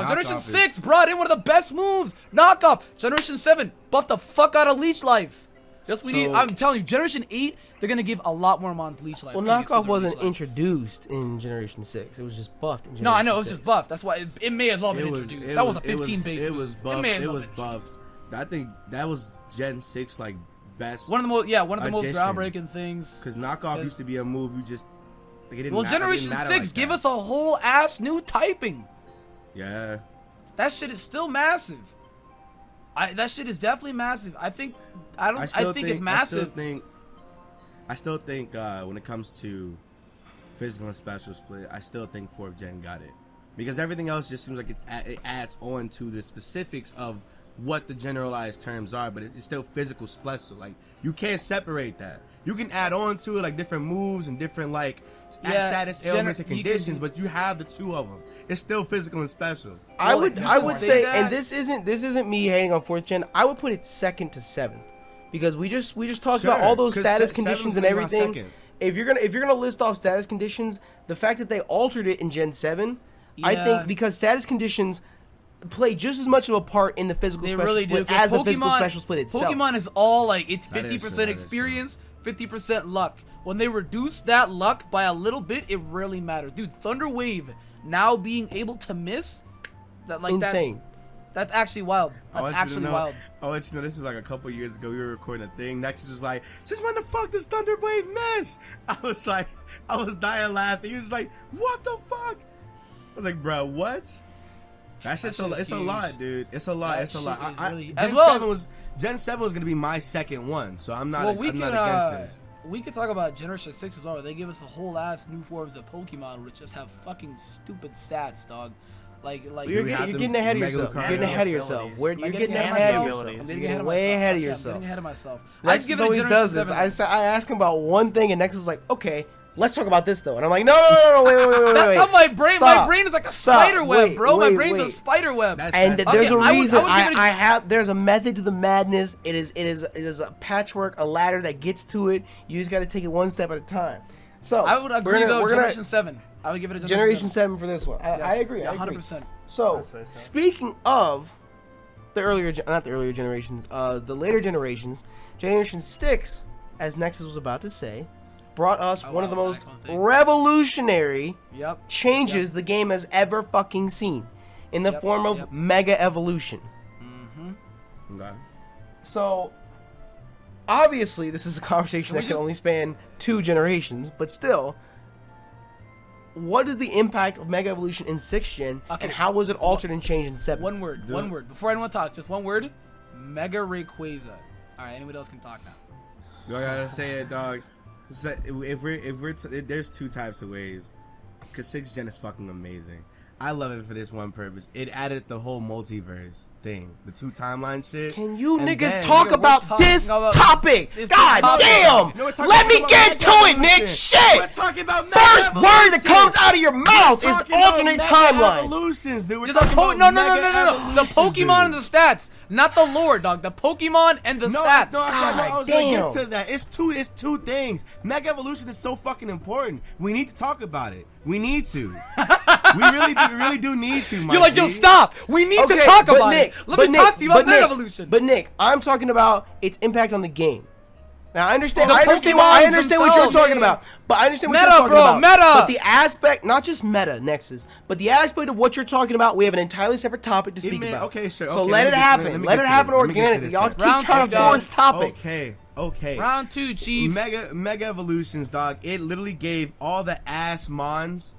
Generation 6 brought in one of the best moves. Knockoff. Generation 7 buffed the fuck out of Leech Life. I'm telling you, Generation 8, they're going to give a lot more mons Leech Life. Well, Knockoff wasn't introduced in Generation 6. It was just buffed in Generation 6. No, I know, it was just buffed. That's why it may as well be introduced. That was a 15 base move. It was buffed. It was buffed. I think that was Gen 6, like, best. One of the most groundbreaking things. Because Knockoff used to be a move you just... Like, it didn't well, Generation 6, give us a whole ass new typing. Yeah. That shit is still massive. That shit is definitely massive. I think it's massive. I still think when it comes to physical and special split, I still think 4th gen got it, because everything else just seems like it adds on to the specifics of what the generalized terms are, but it's still physical special. Like, you can't separate that. You can add on to it like different moves and different like status ailments and conditions, but you have the two of them. It's still physical and special. I would say, and this isn't me hating on 4th gen. I would put it 2nd to 7th, because we just talked about all those status conditions and everything. If you're gonna list off status conditions, the fact that they altered it in Gen 7, I think because status conditions play just as much of a part in the physical special split as the physical special split itself. Pokemon is all like, it's 50% experience, 50% luck. When they reduce that luck by a little bit, it really matters. Dude, Thunder Wave now being able to miss, insane. That's actually wild. That's actually wild. I want you to know, this was like a couple years ago. We were recording a thing. Nexus was like, "Since when the fuck does Thunder Wave miss?" I was dying laughing. He was like, "What the fuck?" I was like, "Bro, what?" That shit's shit is it's a huge. lot, dude. It's a lot. That It's a lot. shit is really- Gen as well- 7 was gonna be my second one, so I'm not. Well, I'm not against this. we could talk about Generation 6 as well, where they give us a whole ass new forms of Pokemon, which just have fucking stupid stats, dog. Like You're we have getting the ahead of Mega yourself. You're Lucario getting ahead of yourself. You're getting ahead of yourself. I'm You're getting way ahead of Okay, yourself. I'm getting ahead of myself. Nexus always Generation does this. 7. I ask him about one thing, and Nexus is like, okay, let's talk about this though. And I'm like, no, wait. That's how my brain. Stop. My brain is like a Stop. spider web, Wait, bro. My wait, brain's a wait. spider web. And That's- there's Okay, a I would reason give it a- I have. There's a method to the madness. It is a patchwork, a ladder that gets to it. You just got to take it one step at a time. So I would agree though. we're Generation 7. I would give it a Generation 7 for this one. I agree. Yeah, I agree. 100%. So I'd say so. speaking of the not the earlier generations, the later generations, Generation 6, as Nexus was about to say, brought us one of the wow, most excellent thing. revolutionary Yep. changes the game has ever fucking seen, in the Yep, form of yep. Mega Evolution. Okay. So, obviously, this is a conversation that we can just- only span 2 generations, but still, what is the impact of Mega Evolution in 6th gen, Okay. and how was it altered and changed in 7? One word. Do One it. word. Before anyone talks, just one word. Mega Rayquaza. All right. Anybody else can talk now. You gotta say it, dog. So there's 2 types of ways, cause 6th gen is fucking amazing. I love it for this one purpose. It added the whole multiverse thing, the 2 timeline shit. Can you And niggas then- talk Nigga, we're about talking this about- topic? This God topic. damn! No, we're talking Let me about get Mega to it, Nick! Evolution. Shit! We're talking about Mega First word that Evolution. comes out of your mouth We're is talking about alternate Mega timeline. Evolutions, dude. We're Just the talking about no. Mega The Evolutions, Pokemon and dude. the stats, not the lore, dog. The Pokemon and the No, stats. I was gonna damn. get to that. It's two things. Mega Evolution is so fucking important. We need to talk about it. We need to. We really do need to. My You're like, G. yo, stop. We need to talk but about Nick, it. Let but me Nick, talk to you about but Mega Nick, Evolution. But Nick, I'm talking about its impact on the game. Now I understand. The I understand what you're Pokemons talking themselves. about. But I understand what Meta, you're talking bro, about. meta. But the aspect, not just meta Nexus, but the aspect of what you're talking about, we have an entirely separate topic to speak man, about. okay, sure. So Okay, let let it me get- happen. let me Let get it to happen this. Let me get to organically. this Y'all then. keep Round trying two, to dog. force topics. Okay. Round 2, Chief. Mega Evolutions, dog. It literally gave all the ass mons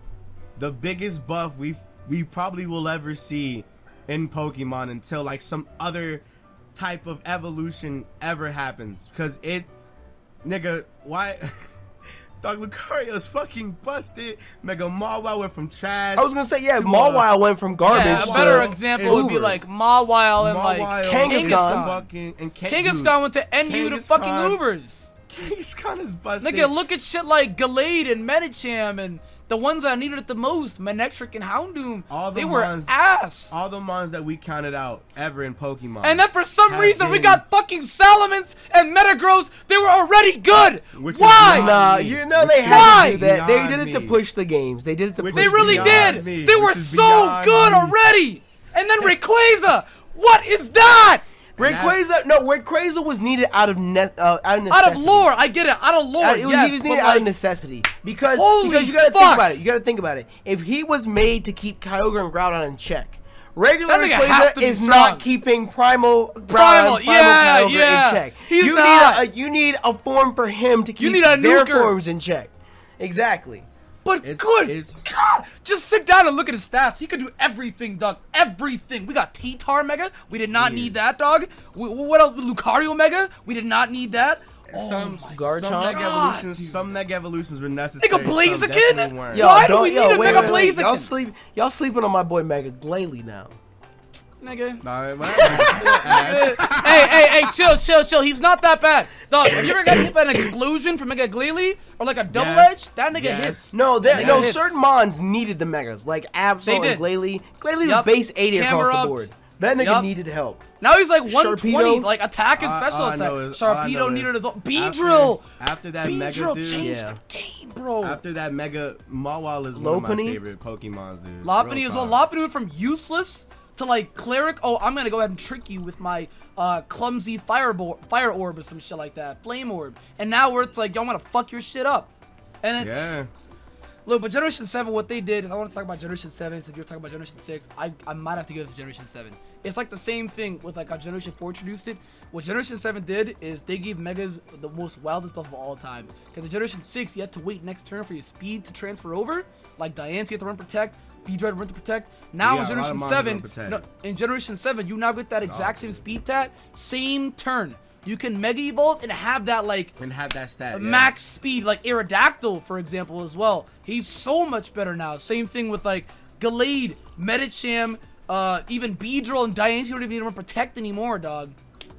the biggest buff we probably will ever see in Pokemon until like some other type of evolution ever happens. Because nigga, why? Dog, Lucario's fucking busted. Mega Mawile went from trash. I was gonna say, yeah, to, Mawile went from garbage. Yeah, a Mawile better to example would be Uber. like Mawile and like Mawile Kangaskhan. is fucking and Kangaskhan went to NU to fucking Kangaskhan- Ubers. Kangaskhan is busted. Nigga, look at shit like Gallade and Medicham and the ones that needed it the most, Manectric and Houndoom. All the They were mons- ass. all the mons that we counted out ever in Pokemon. And then for some have reason we been- got fucking Salamence and Metagross. They were already good. Which is Why? beyond Nah, me. you know Which they is had to do that. They beyond did it to me. push the games. They did it to Which push They is the really games. beyond did. me. They were Which is so beyond good me. already. And then Rayquaza. What is that? Rayquaza was needed out of necessity. Out of lore, I get it. Out of lore, He yes. was but needed out of like, necessity because Holy you gotta think fuck. about it. You gotta think about it. If he was made to keep Kyogre and Groudon in check, regular That nigga has Rayquaza to be is strong. not keeping Primal Groudon, yeah, Kyogre yeah. in check. He's you not. you need a form for him to keep need a their nuker. forms in check. Exactly. But It's- God, just sit down and look at his stats. He could do everything, dog. Everything. We got T-Tar Mega. We did not need that, dog. What else? Lucario Mega. We did not need that. Some Garchomp? Mega God, Evolutions, dude. some Mega Evolutions were necessary. Nigga, some Blaziken? definitely weren't. Yo, Why do we need a Mega Blaziken? Y'all sleeping on my boy Mega Glalie now. Nigga. Nah, ass. hey, chill. He's not that bad. Dog, have you ever got hit by an explosion from Mega Glalie? Or like a double Yes. edge? That nigga Yes. hits. No, Yes. certain mons needed the Megas, like Absol They and did. Glalie. Glalie was Yup. base 80 across Camerupt. the board. That nigga Yup. needed help. Now he's like 120, Sharpedo? like attack and special all I attack. know is- all I know Sharpedo is needed his own. Beedrill! After that Mega Beedrill dude, changed Yeah. the game, bro. after that Mega, Mawile is one of my Lopunny? favorite Pokemons, dude. Lopunny Real as well. talk. Lopunny went from useless to like cleric. Oh, I'm gonna go ahead and trick you with my clumsy fire orb or some shit like that, flame orb. And now where it's like, yo, I'm gonna fuck your shit up. And then Yeah. Look, but Generation 7, what they did, if I want to talk about Generation 7, since you're talking about Generation 6, I might have to give this to Generation 7. It's like the same thing with like how Generation 4 introduced it. What Generation 7 did is they gave Megas the most wildest buff of all time. Because in Generation 6, you had to wait next turn for your speed to transfer over. Like Diancie, you have to run Protect. B-Dread run to Protect. Now in Generation 7, in Generation 7, you now get that exact same speed tat, same turn. You can Mega Evolve and have that like stat, max speed, like Aerodactyl, for example, as well. He's so much better now. Same thing with like Gallade, Medicham, even Beedrill and Diancie don't even run Protect anymore, dog.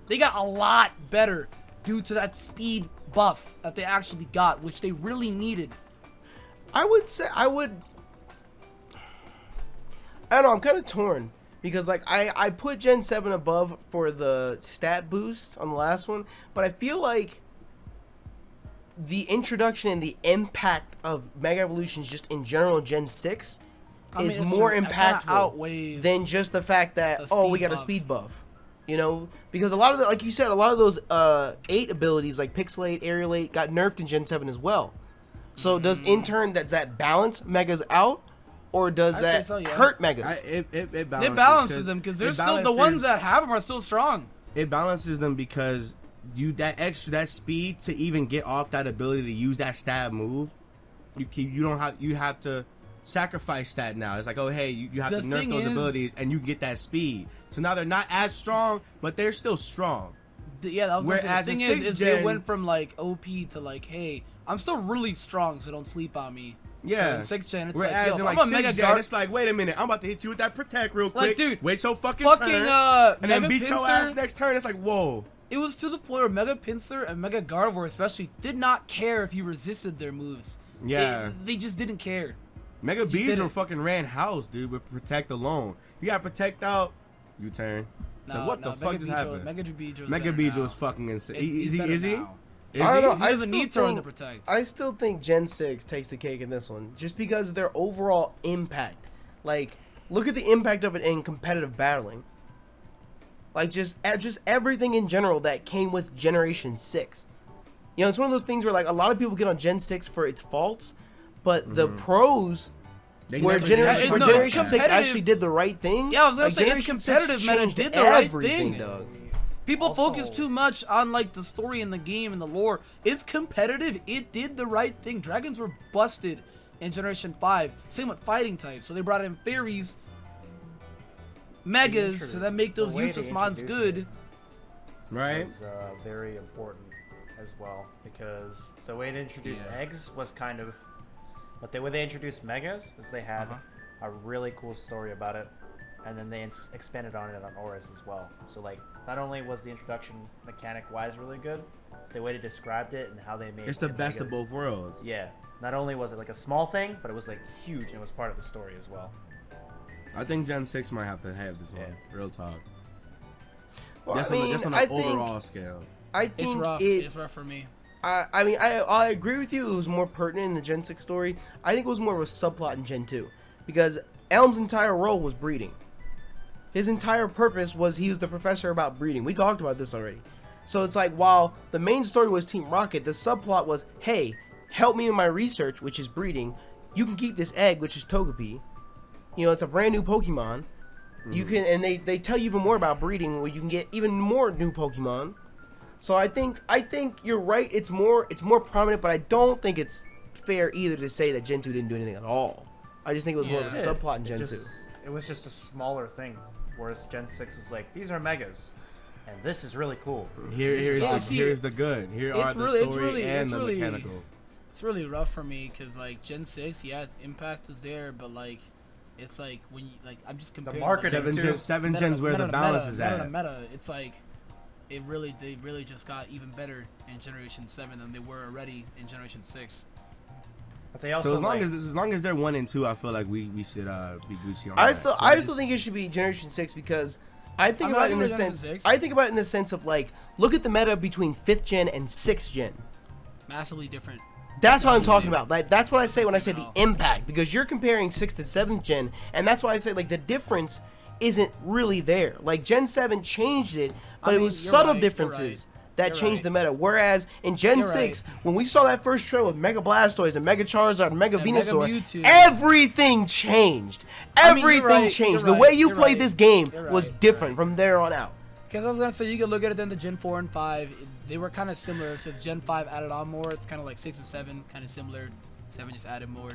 They got a lot better due to that speed buff that they actually got, which they really needed. I don't know, I'm kind of torn. Because, like, I put Gen 7 above for the stat boost on the last one, but I feel like the introduction and the impact of Mega Evolutions just in general in Gen 6 is more impactful than just the fact that, we got a speed buff. You know? Because a lot of the, like you said, a lot of those 8 abilities, like Pixelate, Aerialate, got nerfed in Gen 7 as well. So does, in turn, does that balance Megas out? Or does that hurt Megas? It balances them because they're still the ones that have them are still strong. It balances them because that speed to even get off that ability to use that stab move, you have to sacrifice that now. It's like, oh hey, you have to nerf those abilities and you get that speed. So now they're not as strong, but they're still strong. Yeah, that was whereas the thing is they went from like OP to like, hey, I'm still really strong, so don't sleep on me. Yeah. So in 6th gen, it's whereas like, in like 6th gen, it's like, wait a minute, I'm about to hit you with that Protect real quick. Like, dude, wait your fucking turn, and then beat your ass next turn. It's like, whoa. It was to the point where Mega Pinsir and Mega Gardevoir especially did not care if you resisted their moves. Yeah. They just didn't care. Mega Beedrill fucking ran house, dude, with Protect alone. You got Protect out, you turn. No, what the fuck just happened? Mega Beedrill is fucking insane. Is he? I don't know. He doesn't need to run to Protect. I still think Gen 6 takes the cake in this one, just because of their overall impact. Like, look at the impact of it in competitive battling. Like, just everything in general that came with Generation 6. You know, it's one of those things where, like, a lot of people get on Gen 6 for its faults, but the pros, where Generation 6 actually did the right thing. Yeah, I was going to say, it's competitive, man, and did the right thing. Dog. People focus too much on like the story in the game and the lore. It's competitive. It did the right thing. Dragons were busted in Generation 5. Same with fighting types. So they brought in fairies, megas, to then make those useless mons good. Right. Was very important as well because the way they introduced eggs was kind of, but the way they introduced megas is they had a really cool story about it. And then they expanded on it on Oris as well. So, like, not only was the introduction mechanic-wise really good, the way they described it and how they made it. It's the best of both worlds. Yeah. Not only was it, like, a small thing, but it was, like, huge and it was part of the story as well. I think Gen 6 might have to have this one. Real talk. Well, just on an overall scale. I think it's rough. It's rough for me. I agree with you. It was more pertinent in the Gen 6 story. I think it was more of a subplot in Gen 2. Because Elm's entire role was breeding. His entire purpose was he was the professor about breeding. We talked about this already. So it's like, while the main story was Team Rocket, the subplot was, hey, help me in my research, which is breeding. You can keep this egg, which is Togepi. You know, it's a brand new Pokemon. You can, and they tell you even more about breeding, where you can get even more new Pokemon. So I think you're right. It's more prominent, but I don't think it's fair either to say that Gen 2 didn't do anything at all. I just think it was more of a subplot in Gen 2. It was just a smaller thing. Whereas Gen 6 was like, these are megas, and this is really cool. Here's the good. Here are the story and the mechanical. It's really rough for me because like Gen 6, its impact is there, but like it's like when you like I'm just comparing the marketing seven gens where the balance is at. Meta, it's like they really just got even better in Generation 7 than they were already in Generation 6. But they also so as long as they're 1 and 2, I feel like we should be Gucci on I that. I still think it should be Generation 6 because I think about it in the sense. I think about it in the sense of like, look at the meta between 5th gen and 6th gen. Massively different. That's what I'm talking about. Like, that's what I say when I say the impact, because you're comparing 6th to 7th gen, and that's why I say like the difference isn't really there. Like Gen 7 changed it, but it was subtle differences. that You're changed right. the meta. Whereas in Gen You're 6, right. when we saw that first trailer with Mega Blastoise and Mega Charizard and Mega And Mega Venusaur, Mewtwo. everything changed. I mean, you're Everything right, changed. you're The way right, you you're played right. this game You're was right, different from there on out. Because I was gonna say you could look at it then the Gen 4 and 5, they were kind of similar. Since Gen 5 added on more, it's kind of like 6 and 7, kind of similar. 7 just added more.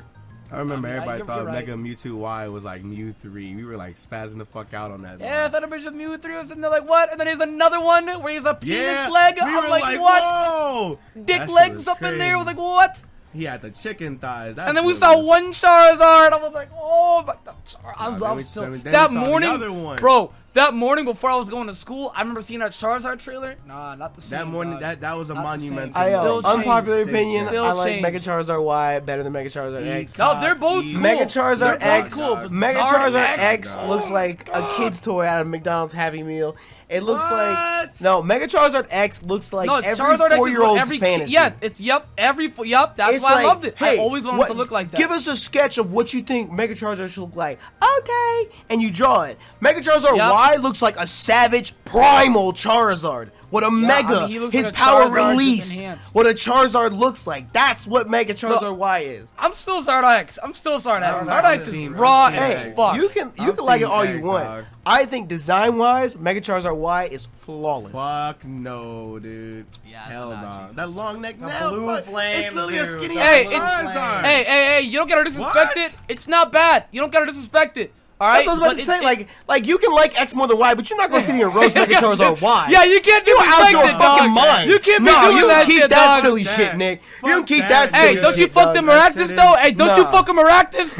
I remember everybody you're thought right. Mega Mewtwo Y was like Mew 3. We were like spazzing the fuck out on that. Yeah, I thought it was just Mew 3 was in there like what? And then there's another one where he's a penis Yeah, leg. we I'm were like, what? Whoa! Dick That shit legs was up in there. I was crazy. like, what? He had the chicken thighs. That And then we boy saw was- one Charizard. I was like, oh my God. I then we was so, saw the that other morning, one. bro. That morning before I was going to school, I remember seeing that Charizard trailer. Nah, not the same. That morning, dog. that was a Not the same. monumental. Still changed. Unpopular Since opinion, then. Still I like changed. Mega Charizard Y better than Mega Charizard X. No, they're both cool. Mega Charizard They're both X, cool, but Mega Charizard Charizard X, X oh looks my like a kid's toy out of McDonald's Happy Meal. It looks like What? no Mega Charizard X looks like No, every Charizard X is what 4-year-old's every fantasy. yeah, it's That's It's why like, I loved it. I hey, always wanted what- it to look like that. Give us a sketch of what you think Mega Charizard should look like. Okay, and you draw it. Mega Charizard Yep. Y looks like a savage primal Charizard. What a Mega, he looks his like a power Charizard just released. enhanced. What a Charizard looks like. That's what Mega Charizard Y is. I'm still Charizard X. I'm still Charizard X. I'm Charizard X is team- raw I'm team as X. fuck. You can I'm like it Team all X, you want. dog. I think design wise, Mega Charizard Y is flawless. Fuck no, dude. Yeah, it's Hell not nah. cheap. That long neck The now. blue Fuck. flame, It's literally a dude. skinny Hey, ass it's- Charizard. Hey, you don't gotta disrespect What? it. It's not bad. You don't gotta disrespect it. All right. That's what I was about But to say. Like you can like X more than Y, but you're not gonna sit here and roast Mega Charizard Y. Yeah, you can't You out disrespect your it, fucking dog. mind. You can't be no, doing you that keep shit, that dog. silly Fuck shit, that. Nick. Fuck You can keep that. that silly Hey, don't you shit, fuck dog. them That Maractus shit though? is- Hey, don't you Nah. fuck them Maractus?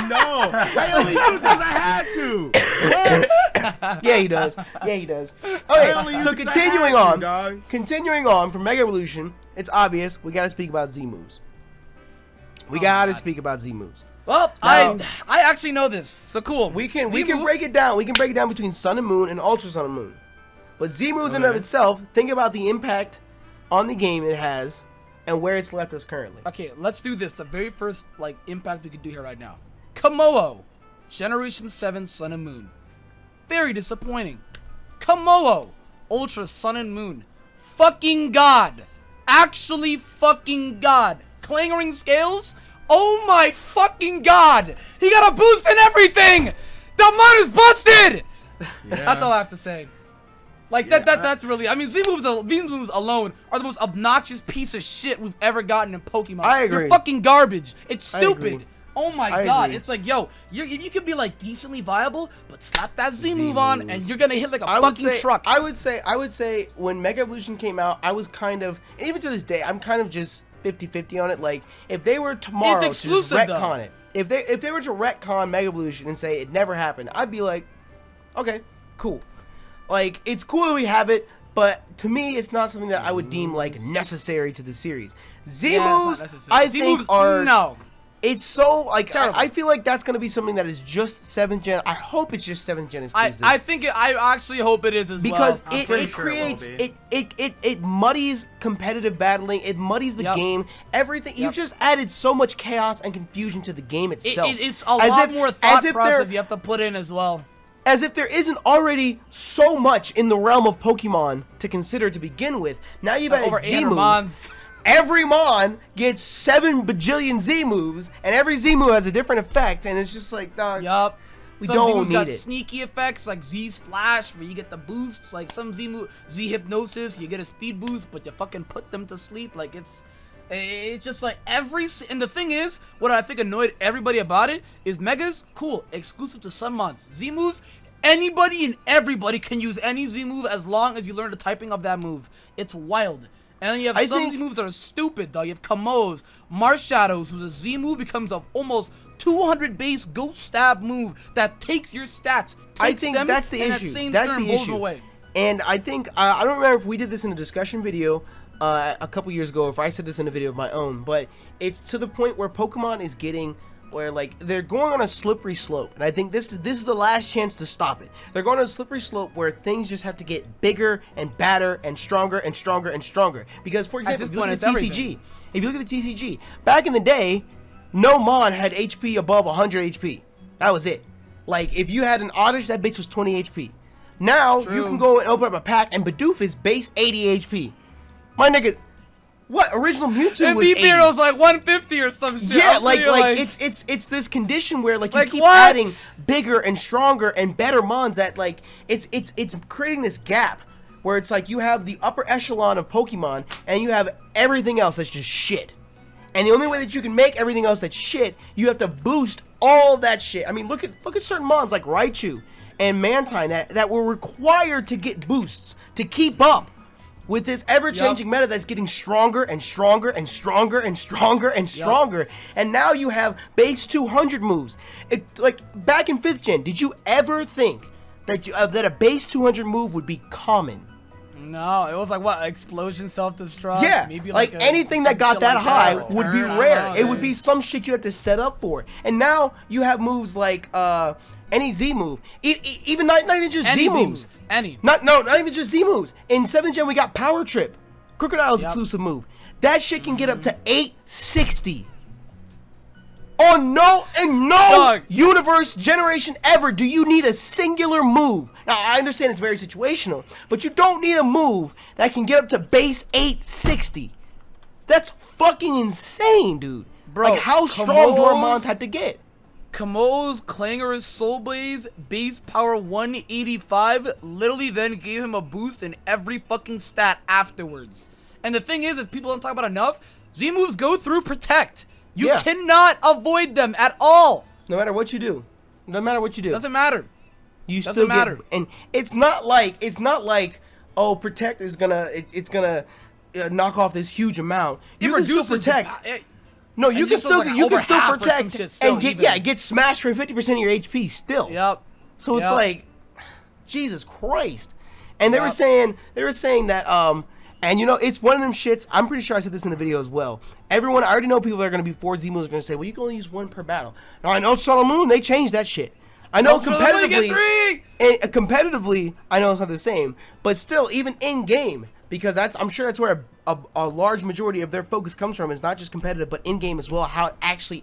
No, I only used it because I had to. What? Yeah, he does. Yeah, he does. I only Okay, used so it 'cause I continuing had to, on, dog. continuing on from Mega Evolution, it's obvious we gotta speak about Z moves. We Oh, gotta God. speak about Z moves. Well, Now- I actually know this. So cool. We can Z-moves? break it down. We can break it down between Sun and Moon and Ultra Sun and Moon. But Z moves in and of Okay. itself, think about the impact on the game it has and where it's left us currently. Okay, let's do this. The very first impact we could do here right now. Kamoa, Generation 7 Sun and Moon. Very disappointing. Kamoa, Ultra Sun and Moon. Fucking God. Actually fucking God. Clangering Scales? Oh my fucking God. He got a boost and everything. The mod is busted. That's all I have to say. That's really. I mean, Z moves alone are the most obnoxious piece of shit we've ever gotten in Pokemon. I agree. You're fucking garbage. It's I stupid. agree. Oh my I God. agree. It's like, yo, you could be decently viable, but slap that Z move on, and Z-moves. you're gonna hit like a I would fucking say, truck. I would say when Mega Evolution came out, I was kind of, and even to this day, I'm kind of just 50-50 on it. Like, if they were tomorrow It's to just exclusive, though. retcon it, if they were to retcon Mega Evolution and say it never happened, I'd be like, okay, cool. Like, it's cool that we have it, but to me, it's not something that I would deem like necessary to the series. Z Yeah, it's not moves, necessary. I Z-moves, think are no. It's so like Terrible. I feel like that's gonna be something that is just 7th gen. I hope it's just 7th gen exclusive. I actually hope it is as Because well. I'm it pretty sure it will creates be. it muddies competitive battling, it muddies the Yep. game, everything. You Yep. just added so much chaos and confusion to the game itself. It's a lot more thought there- process you have to put in as well. as if there isn't already so much in the realm of Pokemon to consider to begin with. Now you've added Over Z 800 moves. mons. Every Mon gets 7 bajillion Z moves, and every Z move has a different effect, and it's just like, dog. Yup. We Some don't Z-moves got need it. sneaky effects like Z Splash where you get the boosts. Like some Z Hypnosis, you get a speed boost, but you fucking put them to sleep. Like it's just like and the thing is, what I think annoyed everybody about it is Megas, cool, exclusive to some mons. Z moves, anybody and everybody can use any Z move as long as you learn the typing of that move. It's wild. And then you have I some think- Z moves that are stupid, though. You have Kamo's, Marshadows, who's a Z move becomes a almost 200 base ghost stab move that takes your stats. I takes think them, that's the and at issue. same That's turn the blows issue. them away. And I think I don't remember if we did this in a discussion video a couple years ago, or if I said this in a video of my own, but it's to the point where Pokemon is getting where like they're going on a slippery slope, and I think this is the last chance to stop it. They're going on a slippery slope where things just have to get bigger and badder and stronger and stronger and stronger. Because for example, this if you look point, at the it's TCG, everything. if you look at the TCG, back in the day, no Mon had HP above 100 HP. That was it. Like if you had an Oddish, that bitch was 20 HP. Now True. you can go and open up a pack, and Bidoof is base 80 HP. My nigga, what original Mewtwo And was 80? B-Beerdo's like 150 or some shit. Yeah, I'm like thinking, it's this condition where like you Like keep what? adding bigger and stronger and better mons that like it's creating this gap where it's like you have the upper echelon of Pokemon and you have everything else that's just shit. And the only way that you can make everything else that's shit, you have to boost all that shit. I mean, look at certain mons like Raichu and Mantine that were required to get boosts to keep up with this ever-changing meta that's getting stronger and stronger and stronger and stronger and stronger. And now you have base 200 moves. Like, back in 5th gen, did you ever think that that a base 200 move would be common? No, it was like what, explosion, self-destruct. Yeah, maybe like a- anything that some got shit that like high or would be turn, I rare. don't know, It would man. be some shit you have to set up for. And now you have moves like any Z move, even not even just Any Z Z moves. move. Any. Not even just Z moves. In 7th gen we got Power Trip, Crocodile's exclusive move. That shit can get up to 860. On no Dog. universe generation ever do you need a singular move. Now I understand it's very situational, but you don't need a move that can get up to base 860. That's fucking insane, dude. Bro, like how strong do our Kamo's- mons have to get? Kamo's Clanger's Soul Blaze base power 185 literally then gave him a boost in every fucking stat afterwards. And the thing is, if people don't talk about enough, Z moves go through Protect. You Yeah. cannot avoid them at all. No matter what you do. No matter what you do. Doesn't matter. You Doesn't still matter. get, and it's not like oh Protect is gonna it's gonna knock off this huge amount. You can still reduces Protect. the- No, you and can this was still like you over can still half or some protect shit still and get even. get smashed for 50% of your HP still. Yep. So it's Yep. like, Jesus Christ. And they were Yep. saying that and you know it's one of them shits. I'm pretty sure I said this in the video as well. Everyone, I already know people that are going to be 4 Z moves are going to say, well, you can only use 1 per battle. Now I know Sun and Moon, they changed that shit. I know No, you get competitively, 3! competitively, I know it's not the same, but still, even in game, because I'm sure that's where a large majority of their focus comes from. Is not just competitive, but in game as well, how it actually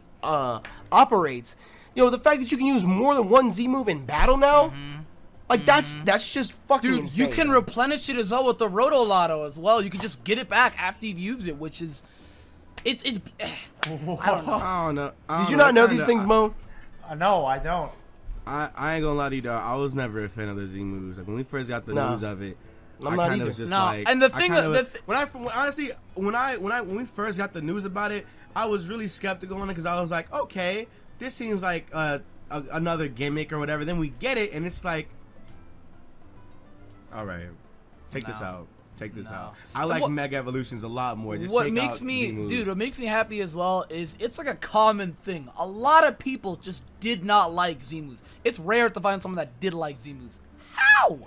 operates. You know, the fact that you can use more than 1 Z move in battle now, like that's just fucking Dude, insane. you can replenish it as well with the Roto Lotto as well. You can just get it back after you've used it, which is, it's. I don't know. I don't know. Did you not know these things, Mo? No, I don't. I ain't gonna lie to you, dog. I was never a fan of the Z moves. Like when we first got the No. news of it, I'm I not kind either. of was just No, like. and the I thing- kinda- the when we first got the news about it, I was really skeptical on it because I was like, okay, this seems like another gimmick or whatever. Then we get it, and it's like, all right, take this out. Take this out. I like What- Mega Evolutions a lot more. Just What take makes out me, Z-moves. dude, what makes me happy as well is it's like a common thing. A lot of people just did not like Z moves. It's rare to find someone that did like Z moves. How?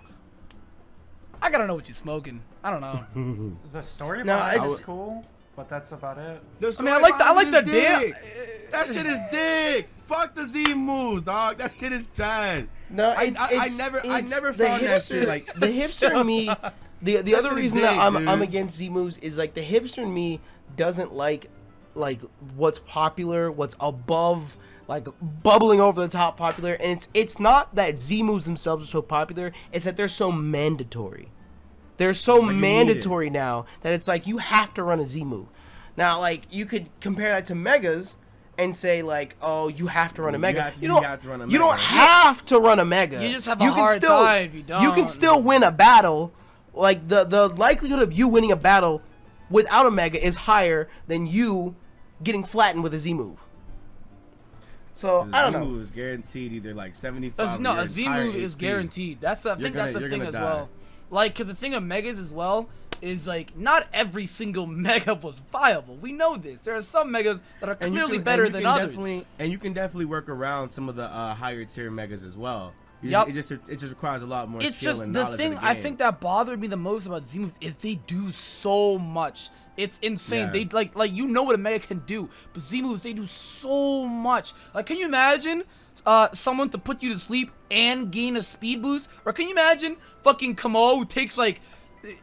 I gotta know what you're smoking. I don't know. The story No, behind it it's- is cool, but that's about it. The I mean, I story like the behind it is damn. dick. That shit is dick. Fuck the Z moves, dog. That shit is trash. No, I it's never the found that hipster- shit like. the hipster in me. The That other shit is reason dick, that I'm dude. against Z moves is like the hipster in me doesn't like what's popular, what's above, like bubbling over the top popular, and it's not that Z moves themselves are so popular, it's that they're so mandatory. They're so Like, you need mandatory now that it's like you have to run a Z move. Now, like you could compare that to megas and say like, oh, you have to run a mega. you have to run a You don't mega. have to run a mega. You just have a hard time if you don't. You can still win a battle. Like the likelihood of you winning a battle without a mega is higher than you getting flattened with a Z move. So I don't know. Z-move is guaranteed either like 75. No, your a Z entire move is HP. guaranteed. I think that's the you're thing gonna as die. well. Like, because the thing of megas as well is like not every single mega was viable. We know this. There are some megas that are And you clearly can- better and you than can others. definitely- and you can definitely work around some of the higher tier megas as well. Yup. It just requires a lot more It's skill just and the knowledge thing of the I game. think that bothered me the most about Z moves is they do so much. It's insane. Yeah. They like you know what a mega can do, but Z moves they do so much. Like, can you imagine someone to put you to sleep and gain a speed boost? Or can you imagine fucking Kamo who takes like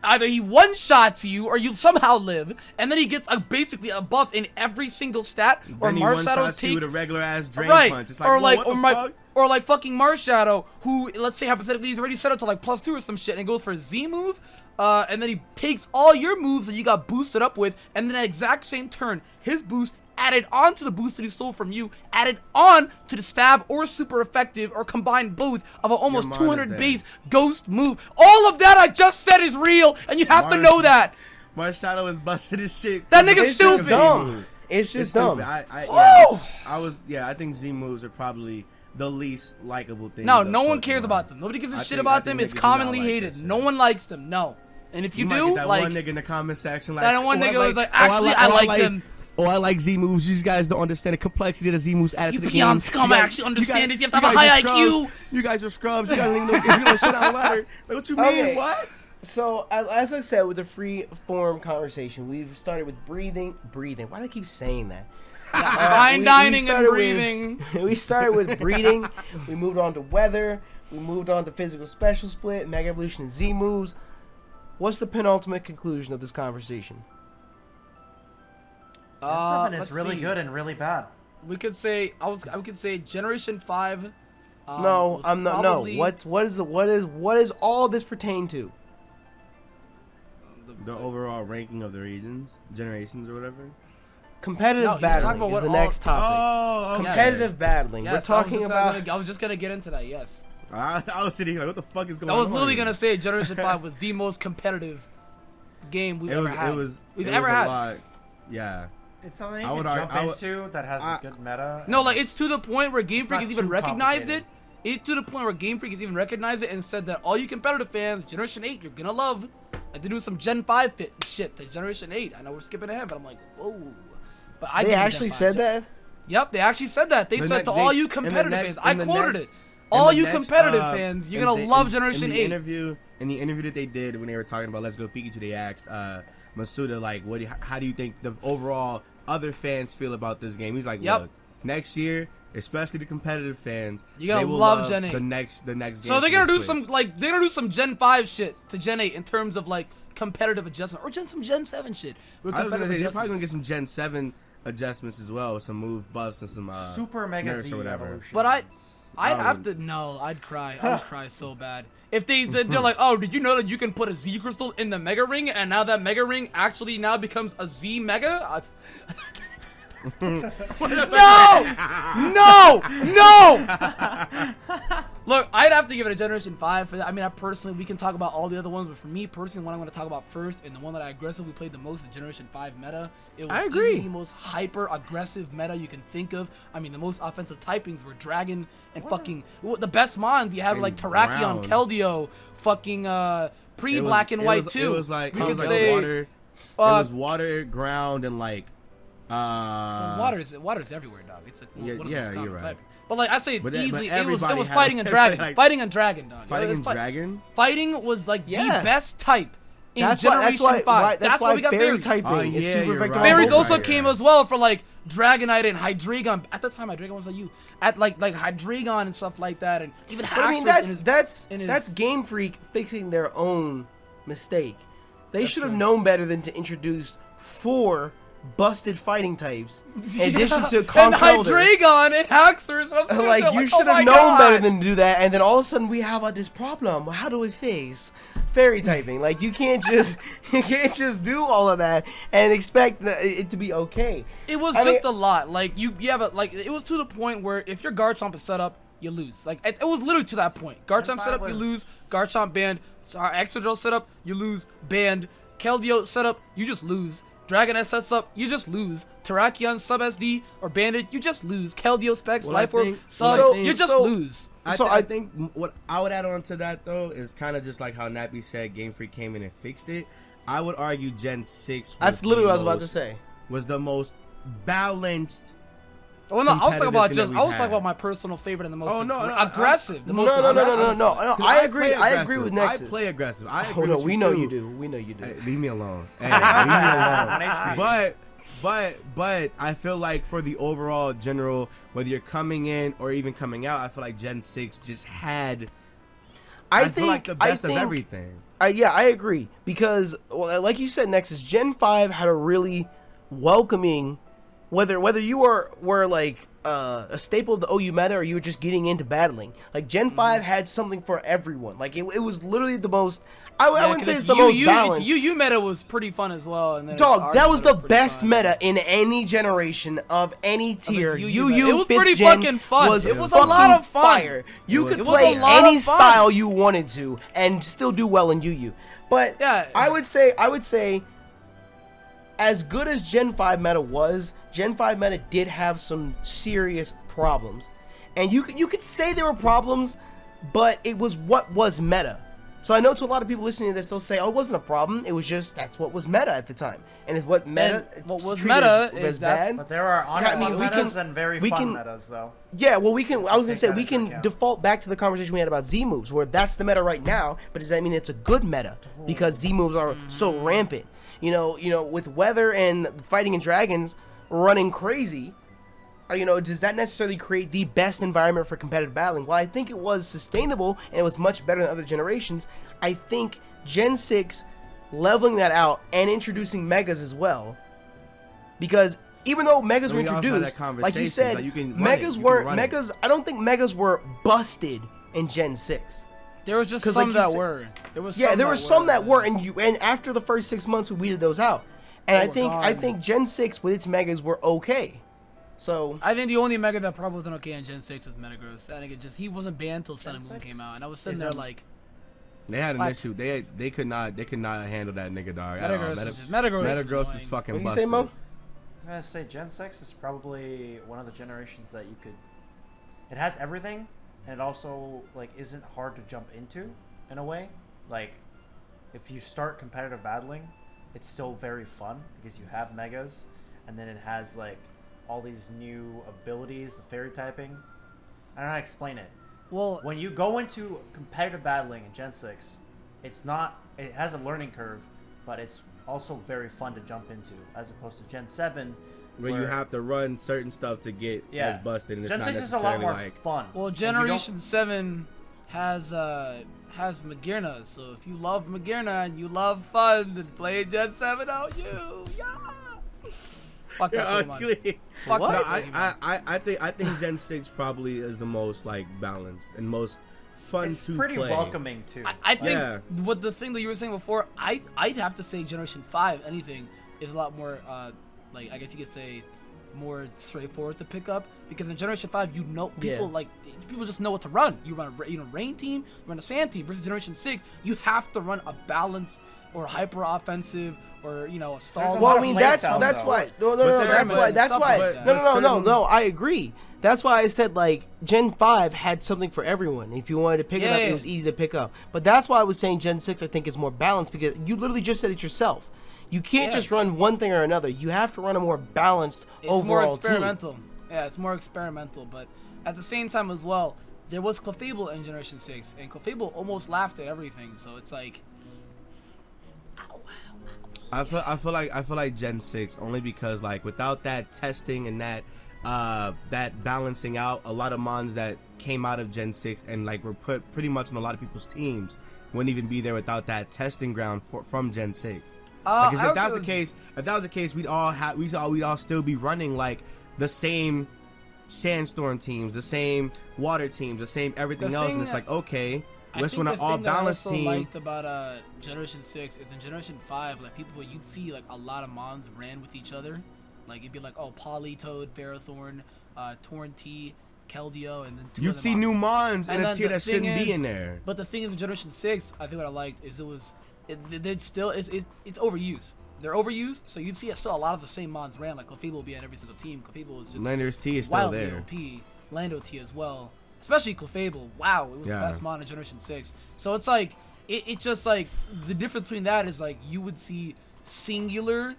either he one-shots you or you somehow live, and then he gets basically a buff in every single stat. Or Then he Marshadow one-shots you take with a regular ass drain right, punch. It's like, or whoa, like, what or the my, fuck? or like fucking Marshadow, who let's say hypothetically he's already set up to like +2 or some shit, and goes for a Z move, and then he takes all your moves that you got boosted up with, and then at exact same turn, his boost added on to the boost that he stole from you, added on to the stab or super effective or combined both of an almost Your mind is 200 dead. base ghost move. All of that I just said is real, and you have to know that. Marshadow is busted his shit. That from nigga's the stupid. Z Dumb. moves. It's just It's dumb. stupid. Whoa! I think Z moves are probably the least likable thing. No, no one cares about them. Nobody gives a shit about them. It's niggas do not commonly like hated. that shit. No one likes them. No. And if you might do, get that like, one nigga in the comment section, like, that one I nigga was like, oh, I actually, I like like them. Oh, I like Z moves. These guys don't understand the complexity that Z moves added You to the peon game. scum guys- actually understand this. You have to guys have a high are scrubs. IQ. You guys are scrubs. You guys don't even know if you're gonna sit down ladder. Like, what you mean? Okay. What? So, as I said, with the free form conversation, we've started with breathing. Why do I keep saying that? Fine we dining and started breathing. We started with breeding. We moved on to weather. We moved on to physical special split, Mega Evolution, and Z moves. What's the penultimate conclusion of this conversation? Gen 7 is let's really see. good and really bad. We could say I could say Generation 5. No, was I'm not. probably- No, what is all this pertain to? The overall ranking of the generations or whatever. Competitive No, he's battling talking about is what the all- next topic. Oh, okay. Competitive battling. Yes, We're talking about. I was just gonna get into that. Yes, I was sitting here like, what the fuck is going on? I was literally gonna say Generation 5 was the most competitive game we've ever had. We've ever had. A lot. Yeah. It's something you I can would jump argue- into that has a good meta. No, like it's to the point where Game It's Freak not has even too recognized it. complicated. It's to the point where Game Freak has even recognized it and said that all you competitive fans, Generation 8, you're gonna love. Like they do some Gen 5 shit to Generation 8. I know we're skipping ahead, but I'm like, whoa. But I They think actually Gen 5 said that. Yep, they actually said that. They The said ne- to they- all you in the competitive next- fans. I in the quoted next- it. in All the you next, competitive fans, you're gonna love Generation 8. In the interview that they did when they were talking about Let's Go Pikachu, they asked Masuda like, how do you think the overall other fans feel about this game? He's like, Yep. look, next year, especially the competitive fans, You're gonna they will love Gen 8. the next game. So they're gonna for the do some Switch. they're gonna do some Gen 5 shit to Gen 8 in terms of like competitive adjustment, or some Gen 7 shit. With I was gonna competitive say they're probably gonna adjustments. get some Gen 7 adjustments as well, with some move buffs and some Super Mega nerfs Z or whatever. evolution. But I'd I have to I'd cry. I would cry so bad if they're like, oh, did you know that you can put a Z crystal in the Mega Ring, and now that Mega Ring actually now becomes a Z Mega? No! Look, I'd have to give it a Generation 5 for that. I mean, we can talk about all the other ones, but for me personally, what I'm going to talk about first, and the one that I aggressively played the most, is Generation 5 meta. It was I agree. easily the most hyper-aggressive meta you can think of. I mean, the most offensive typings were Dragon and the best mons. You have And like Terrakion, Ground. Keldeo, fucking pre-black and white too. It was like we it could was say water. It was water, ground, and like water is everywhere, dog. It's like Yeah, one of the yeah, most common you're right. type. But like I say, But easily, it was everybody had fighting and everybody, dragon. like- Fighting and dragon, dog. fighting It was and dragon. Fighting was like Yeah. the best type in That's Generation why. 5. That's why we got fairy fairies. typing Oh, is yeah, super you're effective. right. Fairies Oh, also right, came yeah. as well for like Dragonite and Hydreigon. At the time, Hydreigon was like you. At like Hydreigon and stuff like that, and even But I mean, Haxorus that's in his- that's Game Freak fixing their own mistake. They That's should have true. known better than to introduce 4 busted fighting types in addition to and Conkeldurr. Hydreigon and Haxorus. I'm sitting Like there you oh should my have known God. better than to do that, and then all of a sudden we have this problem. How do we face fairy typing? Like you can't just do all of that and expect it to be okay. It was I just mean- a lot. Like you have a it was to the point where if your Garchomp is set up, you lose. Like it was literally to that point. Garchomp set up, you was- lose. Garchomp banned. Exegol set up, you lose. Banned. Keldeo set up, you just lose. Dragonite sets up, you just lose. Terrakion sub SD or banded, you just lose. Keldeo specs, Well, I Life Orb think- sub, well, I you think- just so- lose. I think what I would add on to that though is kind of just like how Nappy said Game Freak came in and fixed it. I would argue Gen 6 was That's literally the what I was about to most- say. Was the most balanced. Well, no, I was talking competitive about thing just that I we've was talking had. about my personal favorite and the most Oh, no, no, aggressive. The No, most no, no, no, aggressive. no, no. 'Cause I agree. play I agree aggressive. with Nexus. I play aggressive. I Oh agree no, with we you know too. you do. We know you do. Hey, leave me alone. Hey, leave me alone. On HP. But I feel like for the overall general, whether you're coming in or even coming out, I feel like Gen 6 just had. I feel like the best of everything. I agree because, well, like you said, Nexus Gen 5 had a really welcoming, whether you were like a staple of the OU meta or you were just getting into battling. Like Gen 5 had something for everyone. Like it was literally the most. I wouldn't say it's the most balanced. UU meta was pretty fun as well. And then Dog, that was the best fun. meta in any generation of any tier. UU UU it was 5th pretty gen fucking fun. Was It was a fucking lot of fun. Fire. You could play any style you wanted to and still do well in UU. But yeah. I would say, as good as Gen 5 meta was, Gen 5 meta did have some serious problems. And you could say there were problems, but it was what was meta. So I know to a lot of people listening to this, they'll say, "Oh, it wasn't a problem. It was just that's what was meta at the time, and it's what meta. And what was meta is bad." But there are unfun metas and very fun metas, though. Yeah, well, we can. I was gonna say we can default back to the conversation we had about Z moves, where that's the meta right now. But does that mean it's a good meta because Z moves are so rampant? You know, with weather and fighting and dragons running crazy. Does that necessarily create the best environment for competitive battling? Well, I think it was sustainable and it was much better than other generations. I think Gen 6 leveling that out and introducing Megas as well. Because even though Megas were introduced, like you said, Megas weren't Megas. I don't think Megas were busted in Gen 6. There was just some that were. There were some that were, and after the first 6 months we weeded those out. And I think Gen 6 with its Megas were okay. So I think the only Mega that probably wasn't okay in Gen 6 was Metagross. I think he wasn't banned until Sun and Moon came out, and I was sitting there like they had an issue. They could not handle that nigga, dog. Metagross is fucking what busted. You say, Mo? I'm gonna say Gen 6 is probably one of the generations that you could. It has everything, and it also like isn't hard to jump into in a way. Like if you start competitive battling, it's still very fun because you have Megas, and then it has like all these new abilities, the fairy typing. I don't know how to explain it. Well, when you go into competitive battling in Gen 6, it has a learning curve, but it's also very fun to jump into, as opposed to Gen 7, where you have to run certain stuff to get as busted, and Gen it's 6 not is a lot necessarily more like fun. Well, Generation 7 has Magearna, so if you love Magearna and you love fun, then play Gen 7 out you. Yeah. Fuck that ugly. Fuck what? That I think Gen 6 probably is the most like balanced and most fun it's to pretty play. welcoming too. I think what the thing that you were saying before, I'd have to say Generation 5 anything is a lot more like I guess you could say more straightforward to pick up, because in Generation 5 people just know what to run. You run a rain team, you run a sand team, versus Generation 6 you have to run a balanced or hyper offensive or a stall. Well, I mean that's why. No, that's why. I agree. That's why I said like Gen 5 had something for everyone. If you wanted to pick it up, it was easy to pick up. But that's why I was saying Gen 6 I think is more balanced, because you literally just said it yourself. You can't just run one thing or another. You have to run a more balanced overall It's more experimental. team. Yeah, it's more experimental. But at the same time as well, there was Clefable in Generation 6, and Clefable almost laughed at everything. So it's like, I feel like Gen 6 only because like without that testing and that balancing out, a lot of mons that came out of Gen 6 and like were put pretty much on a lot of people's teams wouldn't even be there without that testing ground from Gen 6. Because if that was the case, we'd all still be running like the same sandstorm teams, the same water teams, the same everything else, and it's like, okay, let's run an all balanced team. What I liked about Generation 6 is in Generation 5, like you'd see like a lot of mons ran with each other. Like it'd be like, oh, Politoed, Ferrothorn, Torrentee, Keldeo, and then you'd see new mons in a tier that shouldn't be in there. But the thing is, in Generation 6, I think what I liked is it's overused. They're overused, so you'd see still a lot of the same mons ran. Like Clefable will be on every single team. Clefable was just Lander's T is still there. OP, Lando T as well. Especially Clefable. Wow, it was the best mon in Generation 6. So it's like, it's just like, the difference between that is like, you would see singular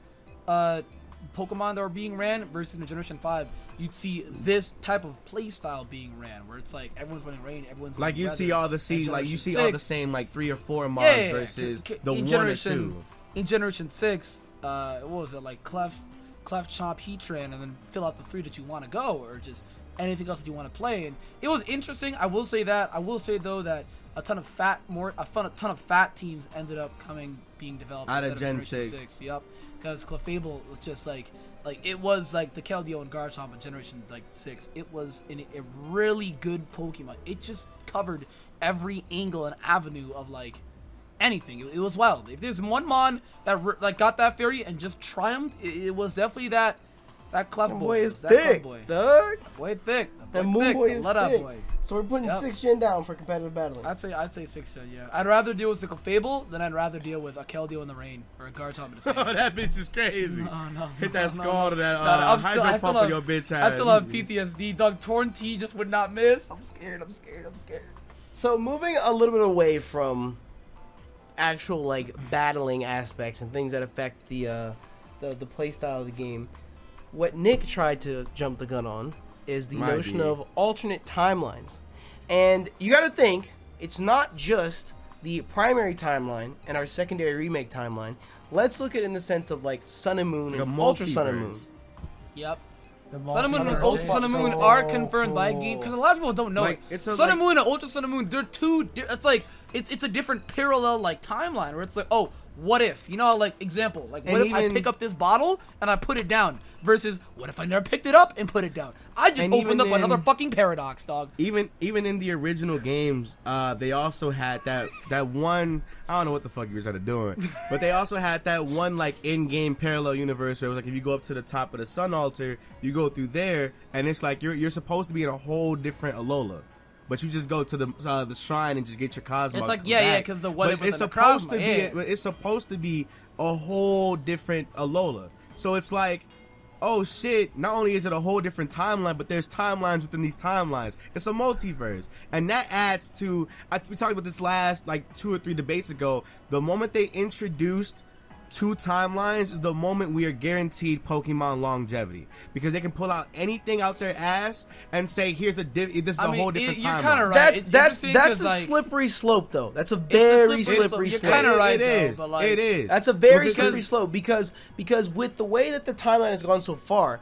Pokemon that are being ran versus in Generation 5, you'd see this type of play style being ran, where it's like, everyone's running rain, everyone's like, you see all the same like 3 or 4 mons versus the 1 or 2. In Generation 6, what was it, like Clef Chomp Heatran, and then fill out the 3 that you want to go, or just anything else that you want to play. And it was interesting. I will say that. I will say though that a ton of fat teams ended up being developed out of Gen Generation 6. Yep, because Clefable was just like it was like the Keldeo and Garchomp of Generation 6. It was a really good Pokemon. It just covered every angle and avenue of like anything. It was wild. If there's one Mon that got that fairy and just triumphed, it was definitely that Clef boy. Boy is That thick, Clef boy. dog. Boy thick. That Boy Moon thick. Boy is Let up, thick. boy. So we're putting Yep. 6 Gen down for competitive battling. I'd say 6 Gen, yeah. I'd rather deal with the Clefable than I'd rather deal with a Keldeo in the rain or a Garchomp in the sand. Oh, that bitch is crazy. No, Hit that skull to that I'm still- hydro I still pump have- on your bitch I ass. still have PTSD, dog. Torn T just would not miss. I'm scared. So moving a little bit away from actual like battling aspects and things that affect the play style of the game, what Nick tried to jump the gun on is the notion of alternate timelines. And you got to think, it's not just the primary timeline and our secondary remake timeline. Let's look at it in the sense of like Sun and Moon and Ultra Sun and Moon. Yep. The Sun and Moon and multiverse Ultra is Sun and Moon so are confirmed by game because a lot of people don't know Like, it. it's a, Sun and like- Moon and Ultra Sun and Moon, they're two. It's like it's a different parallel like timeline where it's like, oh, what if, you know, like example, like what And if I even- pick up this bottle and I put it down versus what if I never picked it up and put it down? I just And opened even up then- another fucking paradox, dog. Even in the original games, they also had that one. I don't know what the fuck you were doing, but they also had that one like in-game parallel universe where it was like if you go up to the top of the Sun Altar, you go through there, and it's like you're supposed to be in a whole different Alola. But you just go to the shrine and just get your Cosmog. It's like, back. yeah, because the what But if with it's the supposed to Cosmog, be. yeah. It's supposed to be a whole different Alola. So it's like, oh shit! Not only is it a whole different timeline, but there's timelines within these timelines. It's a multiverse, and that adds to. We talked about this last like 2 or 3 debates ago. The moment they introduced 2 timelines is the moment we are guaranteed Pokemon longevity, because they can pull out anything out their ass and say, "Here's this is a whole different you're timeline." kinda right. It's That's interesting a 'cause, like, slippery slope, though. That's a a very slippery slippery slope. slope. You're kinda right, It though, is. but, like, It is. That's a very Because- slippery slope because with the way that the timeline has gone so far,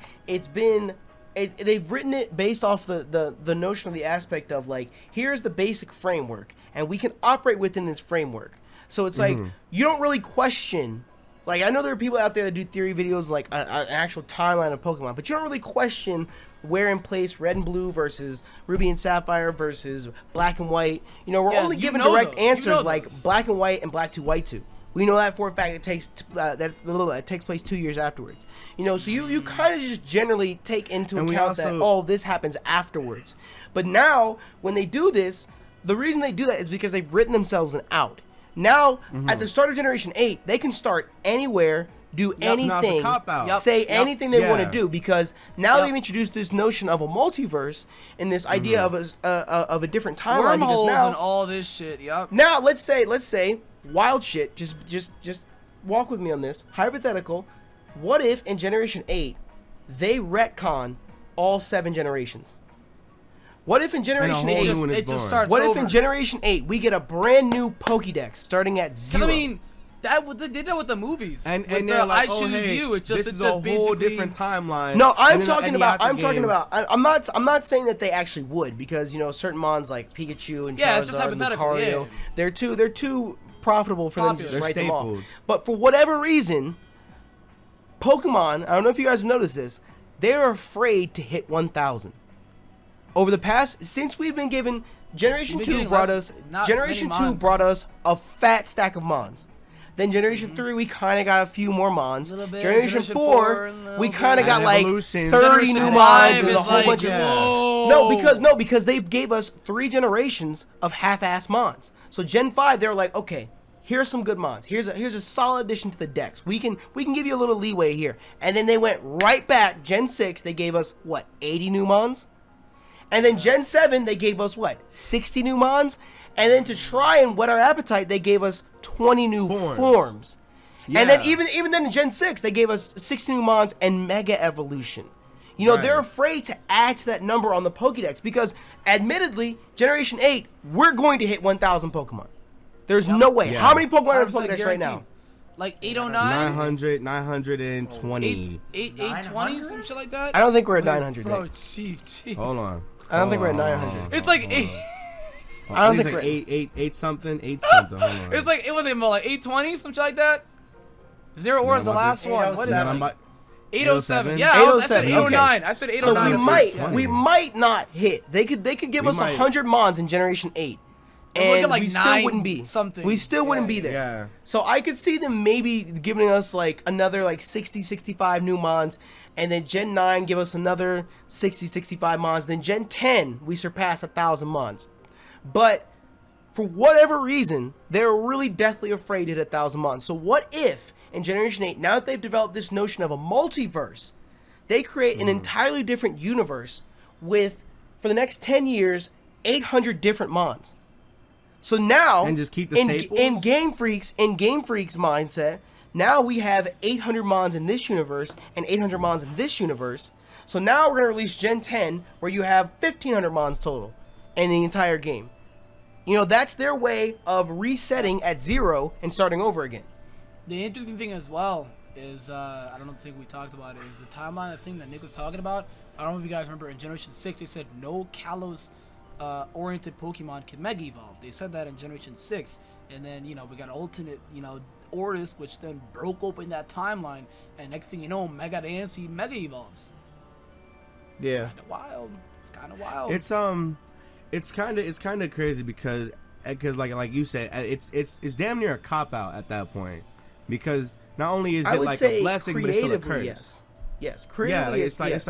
they've written it based off the notion of the aspect of like, here's the basic framework and we can operate within this framework. So it's like you don't really question. Like, I know there are people out there that do theory videos like an actual timeline of Pokemon, but you don't really question where in place Red and Blue versus Ruby and Sapphire versus Black and White. You know, we're Yeah, only you given know direct those. You answers know like those. Black and White and Black 2, White 2. We know that for a fact. It takes that takes place 2 years afterwards. You know, so you kind of just generally take into And we account that also- this happens afterwards. But now when they do this, the reason they do that is because they've written themselves an out. Now at the start of Generation 8, they can start anywhere, do Now it's a anything, cop-out. Yep. say anything they want to Yeah. do, because now Yep. they've introduced this notion of a multiverse and this idea of a different timeline. Because Wormholes now and all this shit. Yep. now let's say wild shit. Just walk with me on this hypothetical. What if in Generation 8 they retcon all 7 generations? What if in Generation whole 8? new one is It just born. starts What if over. in Generation 8 we get a brand new Pokédex starting at 0? I mean, they did that with the movies. And with they're the like, I oh choose hey, you. It's just this is it's a whole basically- different timeline. No, I'm And then talking any about. after game- I'm not saying that they actually would, because you know certain mons like Pikachu and Yeah, it's just Charizard and hypothetical, Lucario, yeah. they're too profitable for them to Popular. just write They're them off. staples. But for whatever reason, Pokemon, I don't know if you guys have noticed this, they're afraid to hit 1,000. Over the past, since we've been given Generation We've been 2 getting brought less- us not Generation many 2 mons. brought us a fat stack of mons. Then Generation 3 we kind of got a few more mons. Little bit. Generation Generation 4 4, a little we bit. kind of got And like Evolution. 30 Generation new 5 mons and is a whole like, bunch of yeah. whoa. no, because they gave us 3 generations of half-ass mons. So Gen 5, they were like, okay, here's some good mons. Here's a solid addition to the decks. We can give you a little leeway here. And then they went right back. Gen 6, they gave us what, 80 new mons? And then Gen 7, they gave us what, 60 new mons? And then to try and whet our appetite, they gave us 20 new forms. And then Yeah. even then in Gen 6, they gave us 60 new mons and Mega Evolution. You know, Right. they're afraid to add to that number on the Pokédex because, admittedly, Generation 8, we're going to hit 1,000 Pokemon. There's no way. Yeah. How many Pokemon are in the 100% Pokédex right now? Like 809? 920. 820, some shit like that? I don't think we're at 900 Bro, yet. chief. Hold on. I don't think we're at 900. It's like 8. I don't It's think like we're- eight something. Hold on. It's like, it was like 820, some shit like that? Zero War is the last one. What is Then it? I'm Like? about- 807. 807? Yeah, I said 807, okay. 809. I said So 809. we at might first, yeah. we might not hit. They could give We us might. 100 mons in Generation 8. And we'll And get, like, we still 9 wouldn't be something. We still wouldn't be there. Yeah. So I could see them maybe giving us like another like 60, 65 new mons, and then Gen 9 give us another 60, 65 mons. Then Gen 10 we surpass 1,000 mons. But for whatever reason, they're really deathly afraid to hit 1,000 mons. So what if in Generation 8, now that they've developed this notion of a multiverse, they create an entirely different universe with, for the next 10 years, 800 different mons. So now, And just keep the in staples? Game Freak's mindset, now we have 800 mons in this universe and 800 mons in this universe. So now we're going to release Gen 10, where you have 1,500 mons total in the entire game. You know, that's their way of resetting at 0 and starting over again. The interesting thing as well is, I don't think we talked about it, is the timeline thing that Nick was talking about. I don't know if you guys remember in Generation 6, they said no Kalos oriented Pokemon can Mega Evolve. They said that in Generation 6. And then, we got alternate, Ordis, which then broke open that timeline. And next thing you know, Mega Dancy Mega Evolves. Yeah. Kinda wild. It's kind of wild. It's kind of crazy because like you said, it's damn near a cop out at that point, because not only is I it would like say a blessing, but it's still a creatively, curse. Yes, creatively, Yeah, yes. it's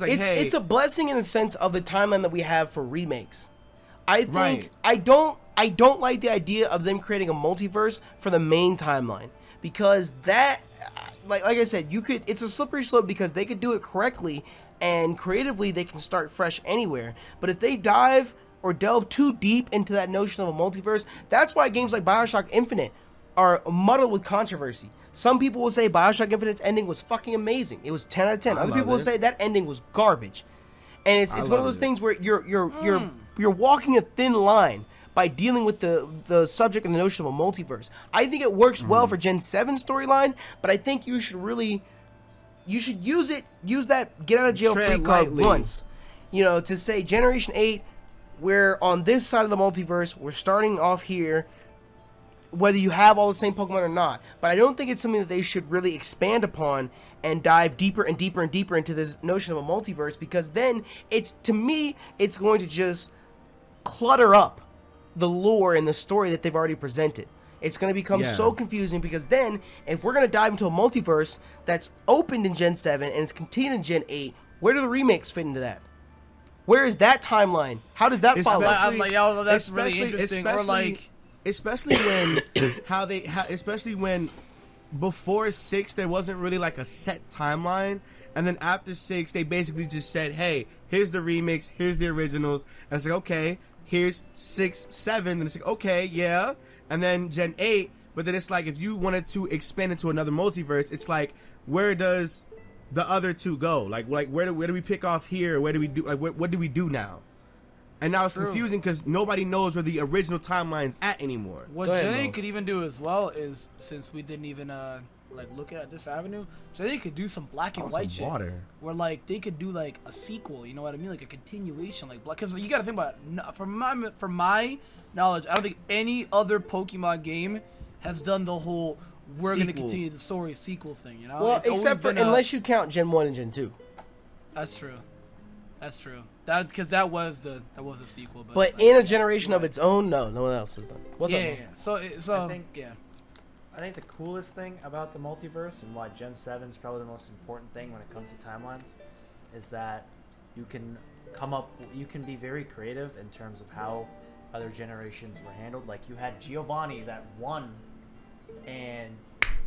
like hey, It's a blessing in the sense of the timeline that we have for remakes. I think Right. I don't like the idea of them creating a multiverse for the main timeline, because that, like I said, it's a slippery slope, because they could do it correctly and creatively they can start fresh anywhere. But if they dive or delve too deep into that notion of a multiverse, that's why games like BioShock Infinite are muddled with controversy. Some people will say BioShock Infinite's ending was fucking amazing. It was 10 out of 10. I Other love people will it. say that ending was garbage. And it's one of love those it. things where you're walking a thin line by dealing with the subject and the notion of a multiverse. I think it works well for Gen 7 storyline, but I think you should use that get out of jail free Tread card lightly. once. To say Generation 8, we're on this side of the multiverse, we're starting off here, whether you have all the same Pokemon or not. But I don't think it's something that they should really expand upon and dive deeper and deeper and deeper into this notion of a multiverse, because then it's going to just clutter up the lore and the story that they've already presented. It's going to become Yeah. so confusing, because then if we're going to dive into a multiverse that's opened in Gen 7 and it's continued in Gen 8, where do the remakes fit into that? Where is that timeline? How does that follow? I'm like, yo, that's really interesting. Or like, especially when before 6 there wasn't really like a set timeline, and then after 6 they basically just said, hey, here's the remix, here's the originals, and it's like, okay, here's 6, 7, and it's like, okay, yeah, and then Gen 8, but then it's like, if you wanted to expand into another multiverse, it's like, where does the other two go? Like where do we pick off here? Where do we do, like, what do we do now? And now it's confusing because nobody knows where the original timeline's at anymore. what Go ahead, Gen 8 Mo. could even do as well is, since we didn't even look at this avenue, Gen 8 could do some black and white shit. Water. Where like they could do like a sequel, you know what I mean, like a continuation, like because you got to think about it. From my knowledge, I don't think any other Pokemon game has done the whole we're gonna Sequel. continue the story sequel thing. You know, Well, It's always except for been unless you count Gen 1 and Gen 2. that's true. Because that was the sequel. But in a generation of its own, no one else has done. What's yeah, up? yeah, Mo? yeah. So I think- yeah. I think the coolest thing about the multiverse, and why Gen 7 is probably the most important thing when it comes to timelines, is that you can be very creative in terms of how other generations were handled. Like, you had Giovanni that won and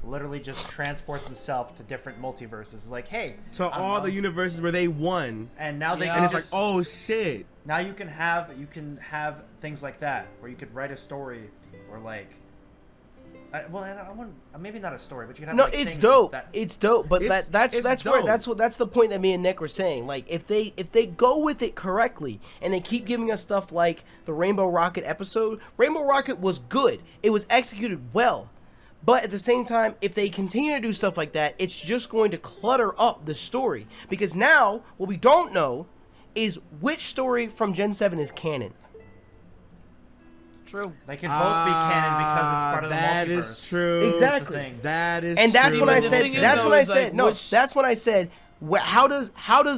literally just transports himself to different multiverses. Like, hey, So all the universes where they won, and now they Yeah. and it's like, just- oh shit. now you can have things like that where you could write a story, or like, I wouldn't, maybe not a story, but you can have No, like, it's things dope. that- It's dope, but It's that's dope. the point that me and Nick were saying. Like, if they go with it correctly and they keep giving us stuff like the Rainbow Rocket episode, Rainbow Rocket was good. It was executed well. But at the same time, if they continue to do stuff like that, it's just going to clutter up the story. Because now, what we don't know is which story from Gen 7 is canon. It's true. They can both be canon because it's part of the multiverse. That is true. Exactly. Thing. That is And that's true. when I The said, thing is, that's though, when I is, like, said, no, which- that's when I said, how does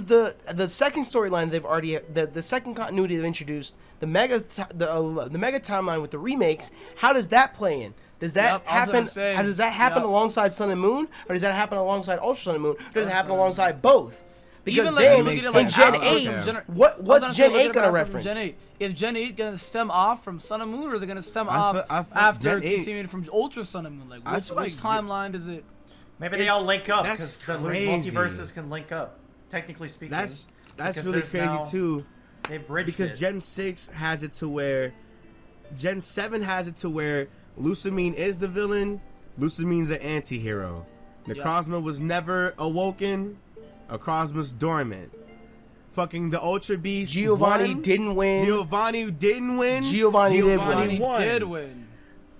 the second storyline they've already, the second continuity they've introduced, the mega timeline with the remakes, how does that play in? Does that Yep, I was happen? gonna say, Does that happen yep. alongside Sun and Moon, or does that happen alongside Ultra Sun and Moon, or does it happen alongside both? Because Even like then you look at it like in Gen after 8, from Gen- what's I was gonna say, Gen look at 8 it gonna after reference? Gen 8. Is Gen 8 gonna stem off from Sun and Moon, or is it gonna stem I off feel after Gen 8 continuing from Ultra Sun and Moon? Like I which feel like timeline does it? Maybe they all It's- link up that's because the crazy. multiverses can link up. Technically speaking, That's because really there's crazy now- too. They bridged Because it. Gen 6 has it to where Gen 7 has it to where Lusamine is the villain, Lusamine's an anti-hero. Necrozma was never awoken, Necrozma's dormant. Fucking the Ultra Beast Giovanni won. didn't win. Giovanni didn't win. Giovanni did win. He won. did win.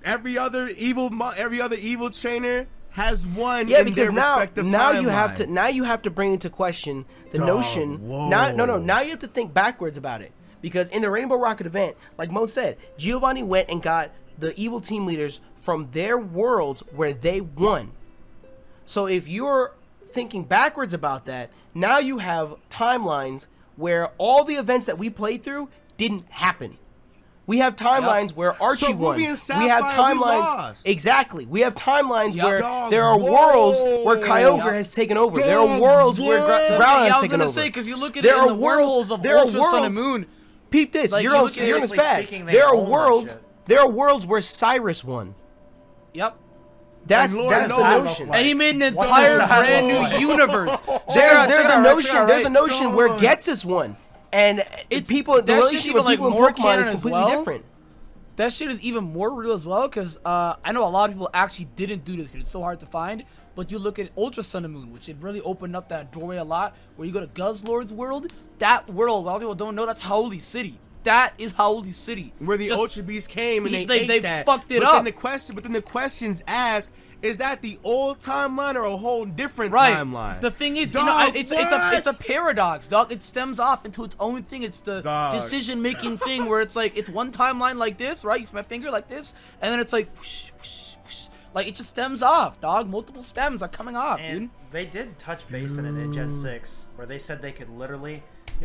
Every other evil trainer has won Yeah, in because their now respective you have timeline. to bring into question the Dog, notion. whoa. Now you have to think backwards about it, because in the Rainbow Rocket event, like Mo said, Giovanni went and got the evil team leaders from their worlds where they won. So if you're thinking backwards about that, now you have timelines where all the events that we played through didn't happen. We have timelines where Archie So won. Ruby and We have Sapphire, we timelines lost. exactly. We have timelines Yup. where Dog, there are whoa. worlds where Kyogre Yup. has taken over. There are Dog, worlds where what? Ground Yeah, I has was taken gonna over. say because you look at There it in are the worlds worlds- of there are Ultra Sun and worlds- Moon. Peep this. Like, you're you on look at you're it- in a Technically spaz. speaking, they There are own that worlds. shit. There are worlds where Cyrus won. Yep. That's And Lord that's knows- the notion. Like, And he made an what entire does that brand look like? new universe. There's a notion. There's a notion where Dog. Getsus won, and It's- people. The that shit relationship even, with like, people in more Pokemon canon is as completely well. different. That shit is even more real as well, because I know a lot of people actually didn't do this because it's so hard to find. But you look at Ultra Sun and Moon, which it really opened up that doorway a lot. Where you go to Guzzlord's world, that world, a lot of people don't know, that's Howley City. That is Howley City. Where the Just- Ultra Beast came and He- they they- ate they that. fucked it but up. Then the questions asked: is that the old timeline or a whole different Right. timeline? The thing is, Dog, it's what? a paradox, dog. It stems off into its own thing. It's the Dog. decision-making thing where it's like it's one timeline like this, right? You see my finger like this, and then it's like whoosh, whoosh, whoosh. Like it just stems off, dog. Multiple stems are coming off, And dude. they did touch base in it in Gen 6, where they said they could literally...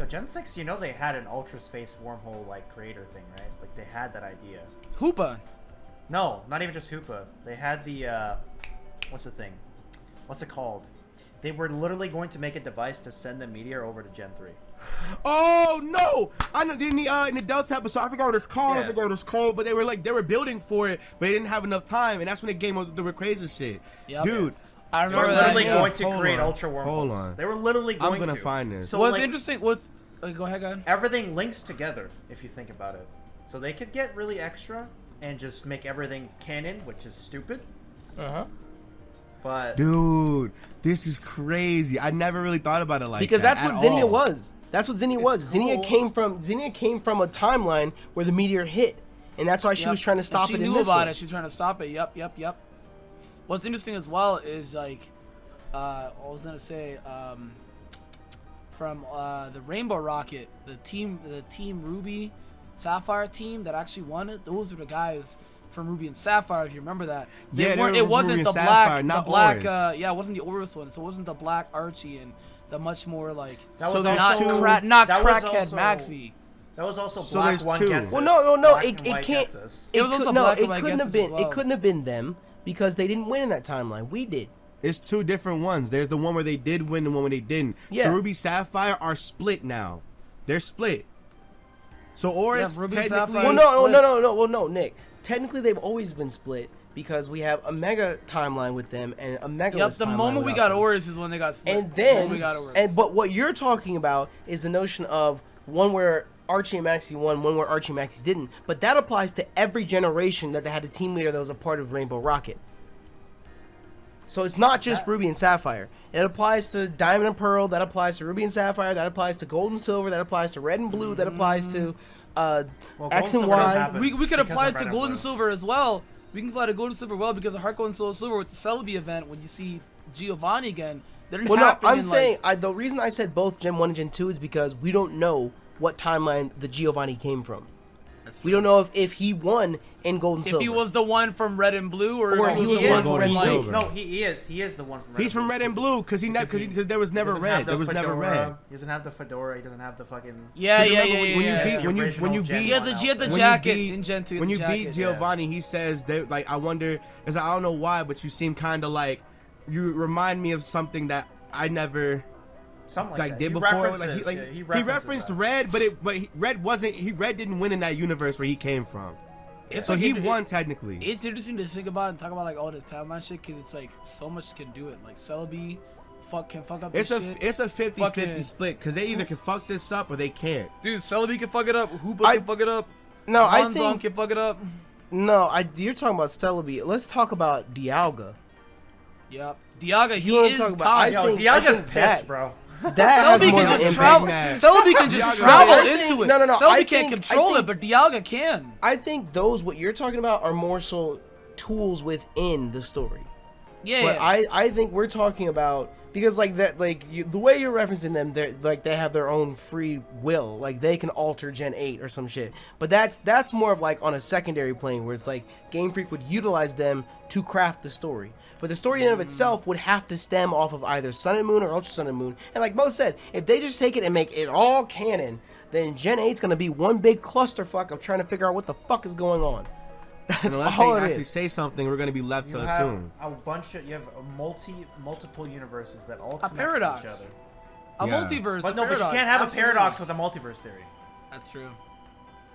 Gen 6, they had an Ultra Space Wormhole, creator thing, right? Like, they had that idea. Hoopa. No, not even just Hoopa. They had the, what's the thing? What's it called? They were literally going to make a device to send the meteor over to Gen 3. Oh no! I know in the Delta episode, I forgot what it's called. But they were building for it, but they didn't have enough time, and that's when they came up with the crazy shit. Yep. Dude, I They were remember that. literally Yeah. going to Hold create on. Ultra Wormholes. Hold on. They were literally going to. I'm gonna find this. So, What's interesting? Go ahead, go ahead. everything links together if you think about it. So they could get really extra and just make everything canon, which is stupid. But Dude, this is crazy. I never really thought about it like Because that. that's what at Zinnia all. was. That's what Zinnia was. Zinnia cool. came from a timeline where the meteor hit, and that's why she Yep. was trying to And stop she it in knew this about one. it. She's trying to stop it. Yep. What's interesting as well is I was gonna say from the Rainbow Rocket, the team Ruby Sapphire team that actually won it. Those were the guys from Ruby and Sapphire, if you remember that. Yeah, they weren't. were It wasn't Ruby the and Sapphire, black, not the black. Oris. Yeah, it wasn't the Oris one. So it wasn't the black Archie and the much more like that So was there's not also, two- not that was crackhead also- Maxi. That was also So Black there's One two. gets Well, us. no, Black it and White can't. gets us. It was also no, Black it and White couldn't have Gets as been. well. It couldn't have been them because they didn't win in that timeline. We did. It's two different ones. There's the one where they did win and one where they didn't. Yeah. So Ruby Sapphire are split now. They're split. So Oris Yeah, Ruby technically. Sapphire- No. Well, no, Nick. Technically, they've always been split because we have a mega timeline with them and a mega. Yep, the moment we got Oris is when they got split. And The moment then, we got Oris. but what you're talking about is the notion of one where Archie and Maxie won, one where Archie and Maxie didn't. But that applies to every generation that they had a team leader that was a part of Rainbow Rocket. So it's not just Ruby and Sapphire. It applies to Diamond and Pearl. That applies to Ruby and Sapphire. That applies to Gold and Silver. That applies to Red and Blue. That applies to Well, X Gold and and Silver does Y. happen we could because apply of it to Red and Gold and Blue. Silver as well, we can apply to Gold and Silver well because of Heart Gold and Soul Silver with the Celebi event. When you see Giovanni again, that didn't happen. I'm in, saying the reason I said both Gen 1 and Gen 2 is because we don't know what timeline the Giovanni came from. We don't know if he won in Gold and Silver. If he was the one from Red and Blue, or Or if he he was was one the one from from Red like. and Silver. No, he is. He is the one from Red. He's from Red and Blue because there was never red. There was never red. He doesn't have the fedora. He doesn't have the fucking. Yeah. When you beat He had the when jacket you beat, in Gen 2. when you the beat jacket. Giovanni, he says that like I wonder, is I don't know why, but you seem kind of like you remind me of something that I never Something like that. did He before. references- Like yeah, he references referenced that. red, but Red didn't win in that universe where he came from. It's So like he won technically. It's interesting to think about and talk about like all this timeline shit because it's like so much can do it. Like Celebi, can fuck up this shit. It's a 50-50 Fucking- split because they either can fuck this up or they can't. Dude, Celebi can fuck it up. Hoopa I- can fuck it up. No, I Monzon think can fuck it up. you're talking about Celebi. Let's talk about Dialga. Yep. Dialga, he wanna is talk about- tied. Yo, think- Dialga's think pissed, that- bro. That has Celebi more can of an just impact. travel. man. Celebi can just Dialga- travel I think- into it. no, Celebi I can't think- control I it, but Dialga can. I think what you're talking about are more so tools within the story. Yeah. But I think we're talking about because like that the way you're referencing them, they have their own free will, like they can alter Gen 8 or some shit. But that's more of like on a secondary plane where it's like Game Freak would utilize them to craft the story. But the story in and of itself would have to stem off of either Sun and Moon or Ultra Sun and Moon. And like Mo said, if they just take it and make it all canon, then Gen 8's gonna be one big clusterfuck of trying to figure out what the fuck is going on. And That's unless all they it actually is. say something, we're going to be left to You assume. have you have multiple universes that all A connect paradox. to each other. A Yeah. multiverse. But a no, but you paradox, can't have absolutely. a paradox with a multiverse theory. That's true.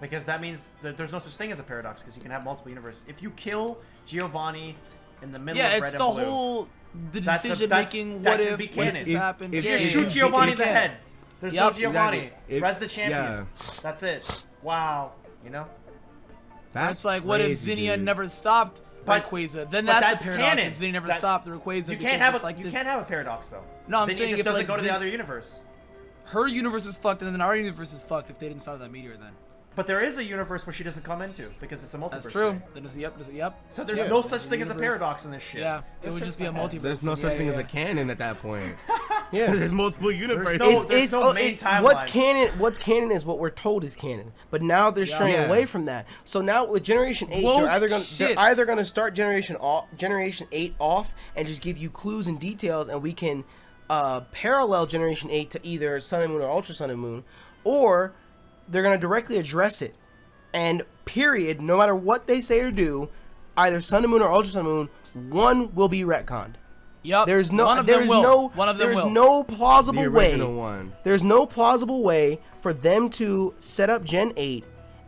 Because that means that there's no such thing as a paradox because you can have multiple universes. If you kill Giovanni in the middle Yeah, of it's Red the and Blue, whole that's a- decision that's- making. that What could if? be What if canon. this happened? If- Yeah, you if shoot you- Giovanni you in the can. head. There's Yep. no Giovanni. Exactly. Red's the champion. Yeah. That's it. Wow. You know? That's It's like, what if crazy, Zinnia dude. never stopped But- Rayquaza? Then but that's that's a paradox. canon. If Zinnia never That- stopped the Rayquaza. You because can't have it's like you this. can't have a paradox though. No, I'm Zinnia saying just if, doesn't like, go to the Zin- other universe. Her universe is fucked, and then our universe is fucked if they didn't stop that meteor. Then But there is a universe where she doesn't come into because it's a multiverse. that's true. thing. Then it's yep. Yep. So there's Yeah. no such thing as a Universe. paradox in this shit. Yeah, it would just be a multiverse. There's no Yeah, such thing yeah, as a yeah. canon at that point. Yeah. There's multiple universes. There's no main what's timeline. What's canon is what we're told is canon. But now they're straying Yeah. away from that. So now with Generation 8, Woke they're shit. either gonna start Generation 8 off and just give you clues and details, and we can parallel Generation 8 to either Sun and Moon or Ultra Sun and Moon, or they're gonna directly address it. And period, no matter what they say or do, either Sun and Moon or Ultra Sun and Moon, one will be retconned. Yep. There's no, One of there them is will. no, One of them there's will. no plausible The way. original one. There's no plausible way for them to set up Gen 8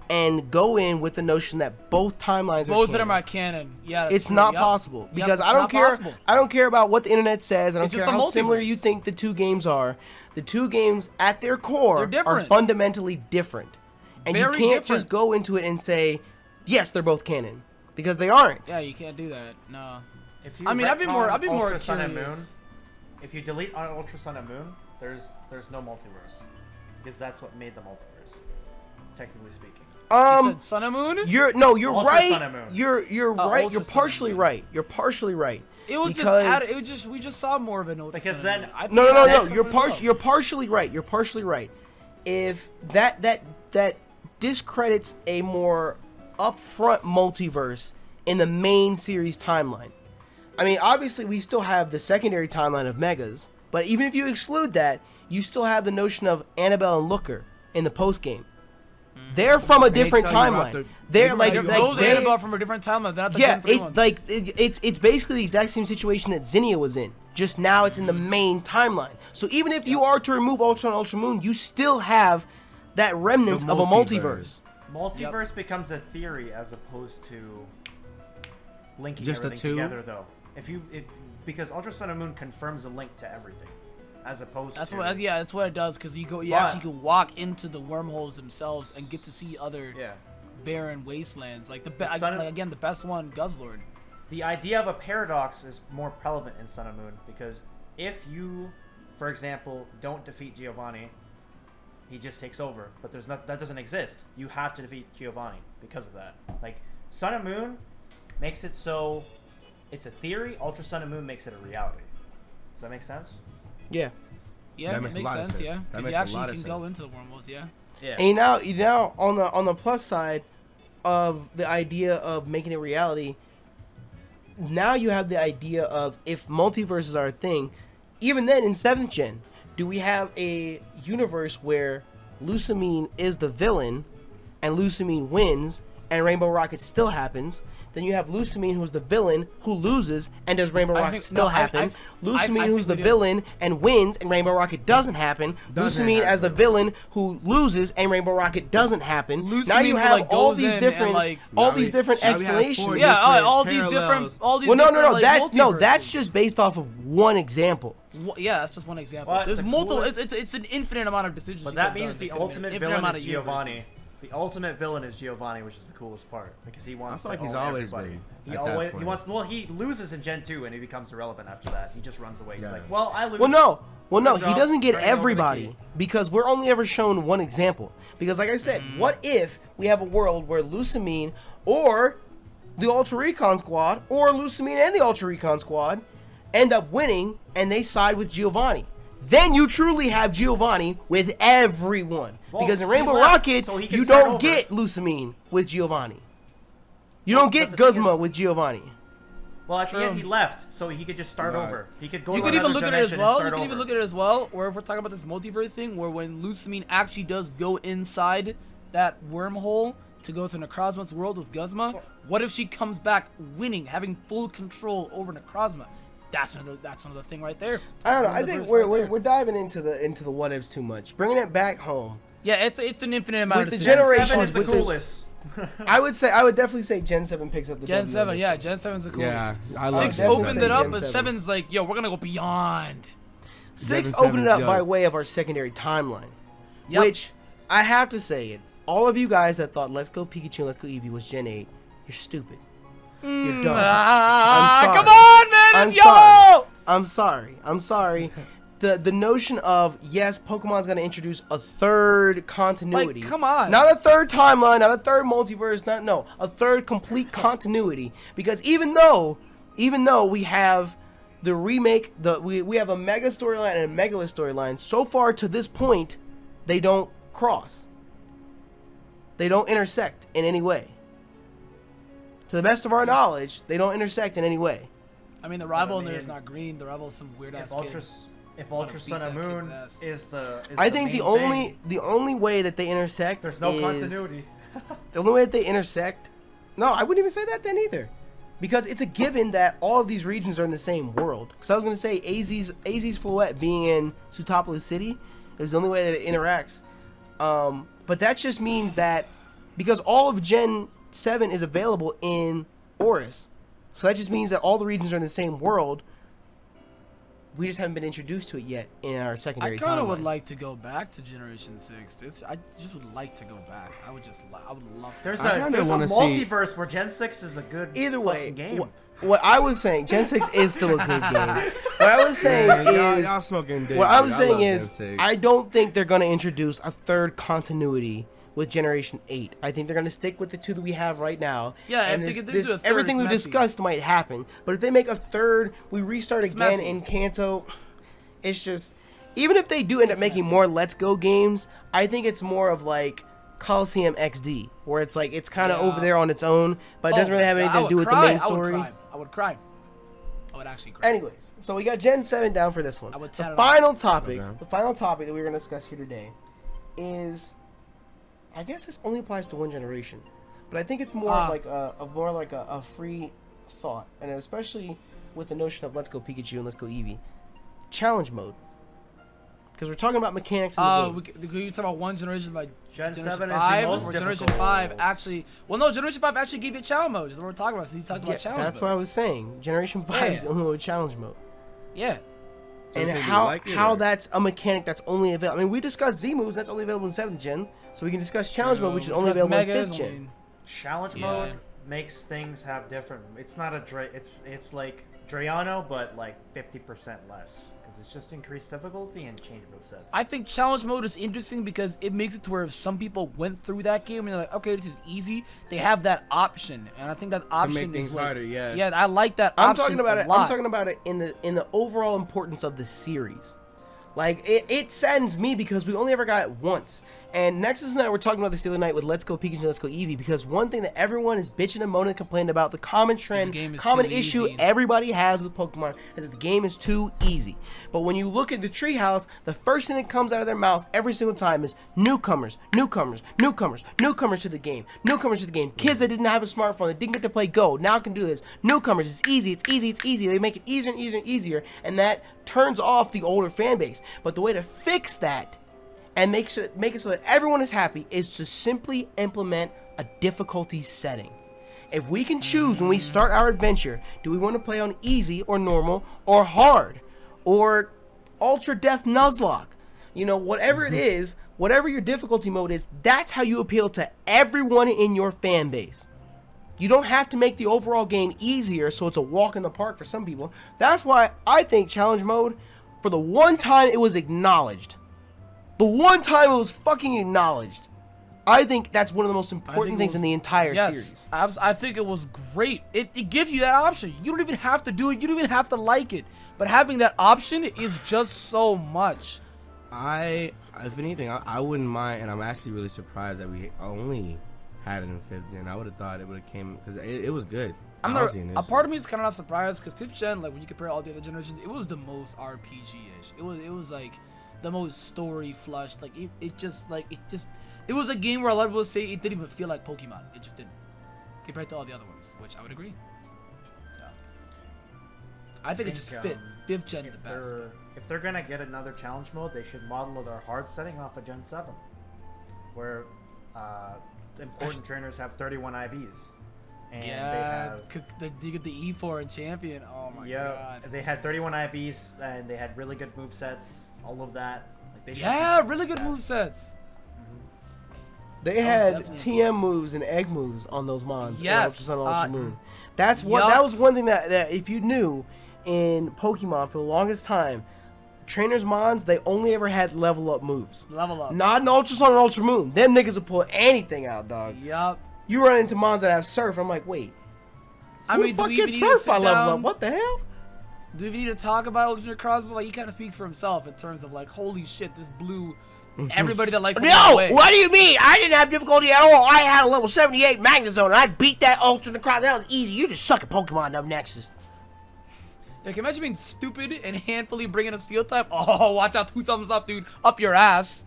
and go in with the notion that both timelines Both are of them canon. are canon. Yeah. that's It's true. not Yep. possible Yep, because it's I don't not care. possible. I don't care about what the internet says. I don't It's care just a how similar multiverse. you think the two games are. The two games at their core They're are different. fundamentally different, and Very you can't different. just go into it and say, yes, they're both canon, because they aren't. Yeah, you can't do that. No. If you I mean, I'd be more Ultra Sun and Moon, curious. if you delete Ultra Sun and Moon, there's no multiverse because that's what made the multiverse, technically speaking. You said Sun and Moon? You're Ultra right. Sun and Moon. You're right. Ultra You're Sun partially and Moon. right. You're partially right. It was because we just saw more of an Ultra Because Sun and then- Moon. I no, think no, that's no. You're something as well. you're partially right. You're partially right. If that discredits a more upfront multiverse in the main series timeline. I mean, obviously we still have the secondary timeline of Megas, but even if you exclude that, you still have the notion of Annabelle and Looker in the post game. They're from a they different tell you about timeline. the- They're they like, tell you like Those they- Annabelle from a different timeline. They're not the yeah, Gen 3 ones. it's basically the exact same situation that Zinnia was in. Just now it's in the main timeline. So even if you are to remove Ultra and Ultra Moon, you still have that remnants The of a multiverse. multiverse. Multiverse becomes a theory as opposed to linking Just the everything two? together, though. Because Ultra Sun and Moon confirms a link to everything, as opposed That's to what, yeah, that's what it does because you But- actually can walk into the wormholes themselves and get to see other yeah. barren wastelands. Like Sun and- again, the best one, Guzzlord. The idea of a paradox is more prevalent in Sun and Moon because if you, for example, don't defeat Giovanni, he just takes over. But that doesn't exist. You have to defeat Giovanni because of that. Like Sun and Moon, makes it so it's a theory. Ultra Sun and Moon makes it a reality. Does that make sense? Yeah. Yeah, That it makes makes a lot of sense. sense. Yeah, That if makes you a actually lot of can go sense. into the wormholes. Yeah. Yeah. And now on the plus side of the idea of making it reality, now you have the idea of if multiverses are a thing, even then in 7th gen, do we have a universe where Lucamine is the villain and Lucamine wins and Rainbow Rocket still happens? Then you have Lucamine, who's the villain, who loses, and does Rainbow I Rocket think- still no, I- happen? I Lucamine, who's think the we do. villain and wins, and Rainbow Rocket doesn't happen. Doesn't Lucamine as the happen. villain who loses, and Rainbow Rocket doesn't happen. now Lucamine you who, have like, all goes these in and, different, like- all Now these we- different now we have explanations. four Yeah, different all these parallels. different, all these Well, no, different, like, that's multiverses. just based off of one example. Yeah, that's just one example. But There's the multiple. coolest- It's an infinite amount of decisions. But you that could've means done. the There could've been ultimate an infinite villain amount is of Giovanni. universes. The ultimate villain is Giovanni, which is the coolest part because he wants. I feel to like he's own always everybody. been He at that always he point. wants. Well, he loses in Gen 2 and he becomes irrelevant after that. He just runs away. He's Yeah. like, well, I lose. Well, no, Good he job doesn't get turning over the everybody key. because we're only ever shown one example. Because, like I said, Mm. what if we have a world where Lucamine or the Ultra Recon Squad or Lucamine and the Ultra Recon Squad end up winning and they side with Giovanni? Then you truly have Giovanni with everyone. Well, because in he Rainbow left, Rocket, so he can you start don't over. get Lucamine with Giovanni. You Well, don't get but the thing Guzma is- with Giovanni. Well, at the end, True. he left, so he could just start Right. over. He could go. You to could even another look at it as dimension and well. You start can even over. look at it as well, where if we're talking about this multiverse thing, where when Lucamine actually does go inside that wormhole to go to Necrozma's world with Guzma, what if she comes back winning, having full control over Necrozma? That's another thing right there. I don't know. I Another think verse we're, right we're, there. we're diving into the what ifs too much. Bringing it back home. Yeah, it's an infinite amount With of the decisions. generation- Seven is the with the- coolest. I would definitely say Gen 7 picks up the Gen W 7, on yeah, this Gen 7's the coolest. Yeah, I love Six Gen definitely opened say it up, Gen but 7. 7's like, yo, we're gonna go beyond. one. 6 Gen opened it up 7, by yo. way of our secondary timeline. Yep. Which, I have to say it, all of you guys that thought Let's Go Pikachu and Let's Go Eevee was Gen 8, you're stupid. You're dumb. Ah, I'm sorry. come on, man, I'm it's sorry. yellow. I'm sorry. The notion of, yes, Pokemon's going to introduce a third continuity. Like, come on. Not a third timeline, not a third multiverse, a third complete continuity. Because even though we have the remake, we have a Mega storyline and a Megalith storyline, so far to this point, they don't cross. They don't intersect in any way. To the best of our knowledge, they don't intersect in any way. I mean, the rival in there mean, is not green. The rival is some weird ass If kid. Ultra beat Sun and that kid's Moon ass. is the. Is I think main the thing, only way that they intersect there's no is continuity. the only way that they intersect. No, I wouldn't even say that then either, because it's a given that all of these regions are in the same world. Because I was gonna say AZ's Floette being in Sutopolis City is the only way that it interacts. But that just means that because all of Gen 7 is available in Oris, so that just means that all the regions are in the same world. We just haven't been introduced to it yet in our secondary I kind of timeline. would like to go back to Generation 6. I just would like to go back. I would love to. There's I a kinda there's a wanna see- multiverse where Gen 6 is a good Either way, fucking game. what I was saying, Gen 6 is still a good game. What I was saying Man, is, y'all smoking dick. what I dude. was saying love is, Gen 6. I don't think they're gonna introduce a third continuity with Generation 8. I think they're gonna stick with the two that we have right now. Yeah, and if they this, could do a third, everything it's we've messy. discussed might happen. But if they make a third, we restart again messy. in Kanto. It's just, even if they do end up making more Let's Go games, I think it's more of like Coliseum XD, where it's like it's kind of Yeah. over there on its own, but it doesn't really have I anything to would do with cry. the main story. I would cry. I would actually cry. Anyways, so we got Gen 7 down for this one. I would The tat it final topic, Okay. the final topic that we're going to discuss here today is, I guess this only applies to one generation, but I think it's more like a free thought, and especially with the notion of Let's Go Pikachu and Let's Go Eevee, challenge mode, because we're talking about mechanics in the game. You talk about one generation like Gen Generation 7 is the 5, most or Generation difficult. 5 actually. Well, no, Generation 5 actually gave you challenge mode. Is what we're talking about. So he talked Yeah, about challenge that's mode. what I was saying. Generation 5 is Yeah. the only one with challenge mode. Yeah. So And you say, do you how like it, how or- that's a mechanic that's only available. I mean, we discussed Z moves, that's only available in 7th gen. So we can discuss challenge mode, which is only available in 5th gen. Challenge Yeah. mode makes things have different. It's not a it's like Drayano, but like 50% less. Because it's just increased difficulty and change movesets. I think challenge mode is interesting because it makes it to where if some people went through that game and they're like, okay, this is easy, they have that option, and I think that option to make things is harder. Yeah. Yeah, I like that I'm option. talking about a it. lot. I'm talking about it in the overall importance of the series. Like, it saddens me because we only ever got it once. And Nexus and I were talking about this the other night with Let's Go Pikachu, Let's Go Eevee, because one thing that everyone is bitching and moaning and complaining about, the common trend, game is common too issue easy. everybody has with Pokemon, is that the game is too easy. But when you look at the treehouse, the first thing that comes out of their mouth every single time is newcomers, newcomers, newcomers, newcomers to the game, newcomers to the game. Kids that didn't have a smartphone, that didn't get to play Go, now can do this. Newcomers, it's easy, it's easy, it's easy. They make it easier and easier and easier, and that turns off the older fan base. But the way to fix that and make it so that everyone is happy is to simply implement a difficulty setting. If we can choose when we start our adventure, do we want to play on easy or normal or hard or ultra death nuzlocke? You know, whatever it is, whatever your difficulty mode is, that's how you appeal to everyone in your fan base. You don't have to make the overall game easier so it's a walk in the park for some people. That's why I think challenge mode, for the one time it was acknowledged, the one time it was fucking acknowledged, I think that's one of the most important things in the entire series. I think it was great. It gives you that option. You don't even have to do it. You don't even have to like it. But having that option is just so much. If anything, I wouldn't mind, and I'm actually really surprised that we only had it in 5th gen. I would have thought it would have came, because it was good. A part of me is kind of not surprised, because 5th gen, like when you compare all the other generations, it was the most RPG-ish. It was like the most story flushed. Like it was a game where a lot of people say it didn't even feel like Pokemon. It just didn't, compared to all the other ones, which I would agree. So I think it just fit 5th gen the best. If they're gonna get another challenge mode, they should model their hard setting off of Gen 7, where important trainers have 31 IVs. And you get the E4 in Champion. Oh my god. They had 31 IVs and they had really good movesets, all of that. Like really good movesets. They had TM moves and egg moves on those mons. Yes. Ultra Sun, Ultra Moon. That's what. That was one thing that if you knew in Pokemon for the longest time, trainers mons, they only ever had level up moves. Level up. Not an Ultra Sun or Ultra Moon. Them niggas will pull anything out, dog. Yup. You run into mons that have surf. I'm like, wait. I mean, who the fuck gets surf by level up? What the hell? Do we need to talk about Ultimate Crossbow? Like, he kind of speaks for himself in terms of like, holy shit, this blew everybody that likes. No, what do you mean? I didn't have difficulty at all. I had a level 78 Magnezone, and I beat that Ultimate Crossbow. That was easy. You just suck at Pokemon, no Nexus. Yeah, can you imagine being stupid and handfully bringing a steel type? Oh, watch out, 2 thumbs up, dude. Up your ass.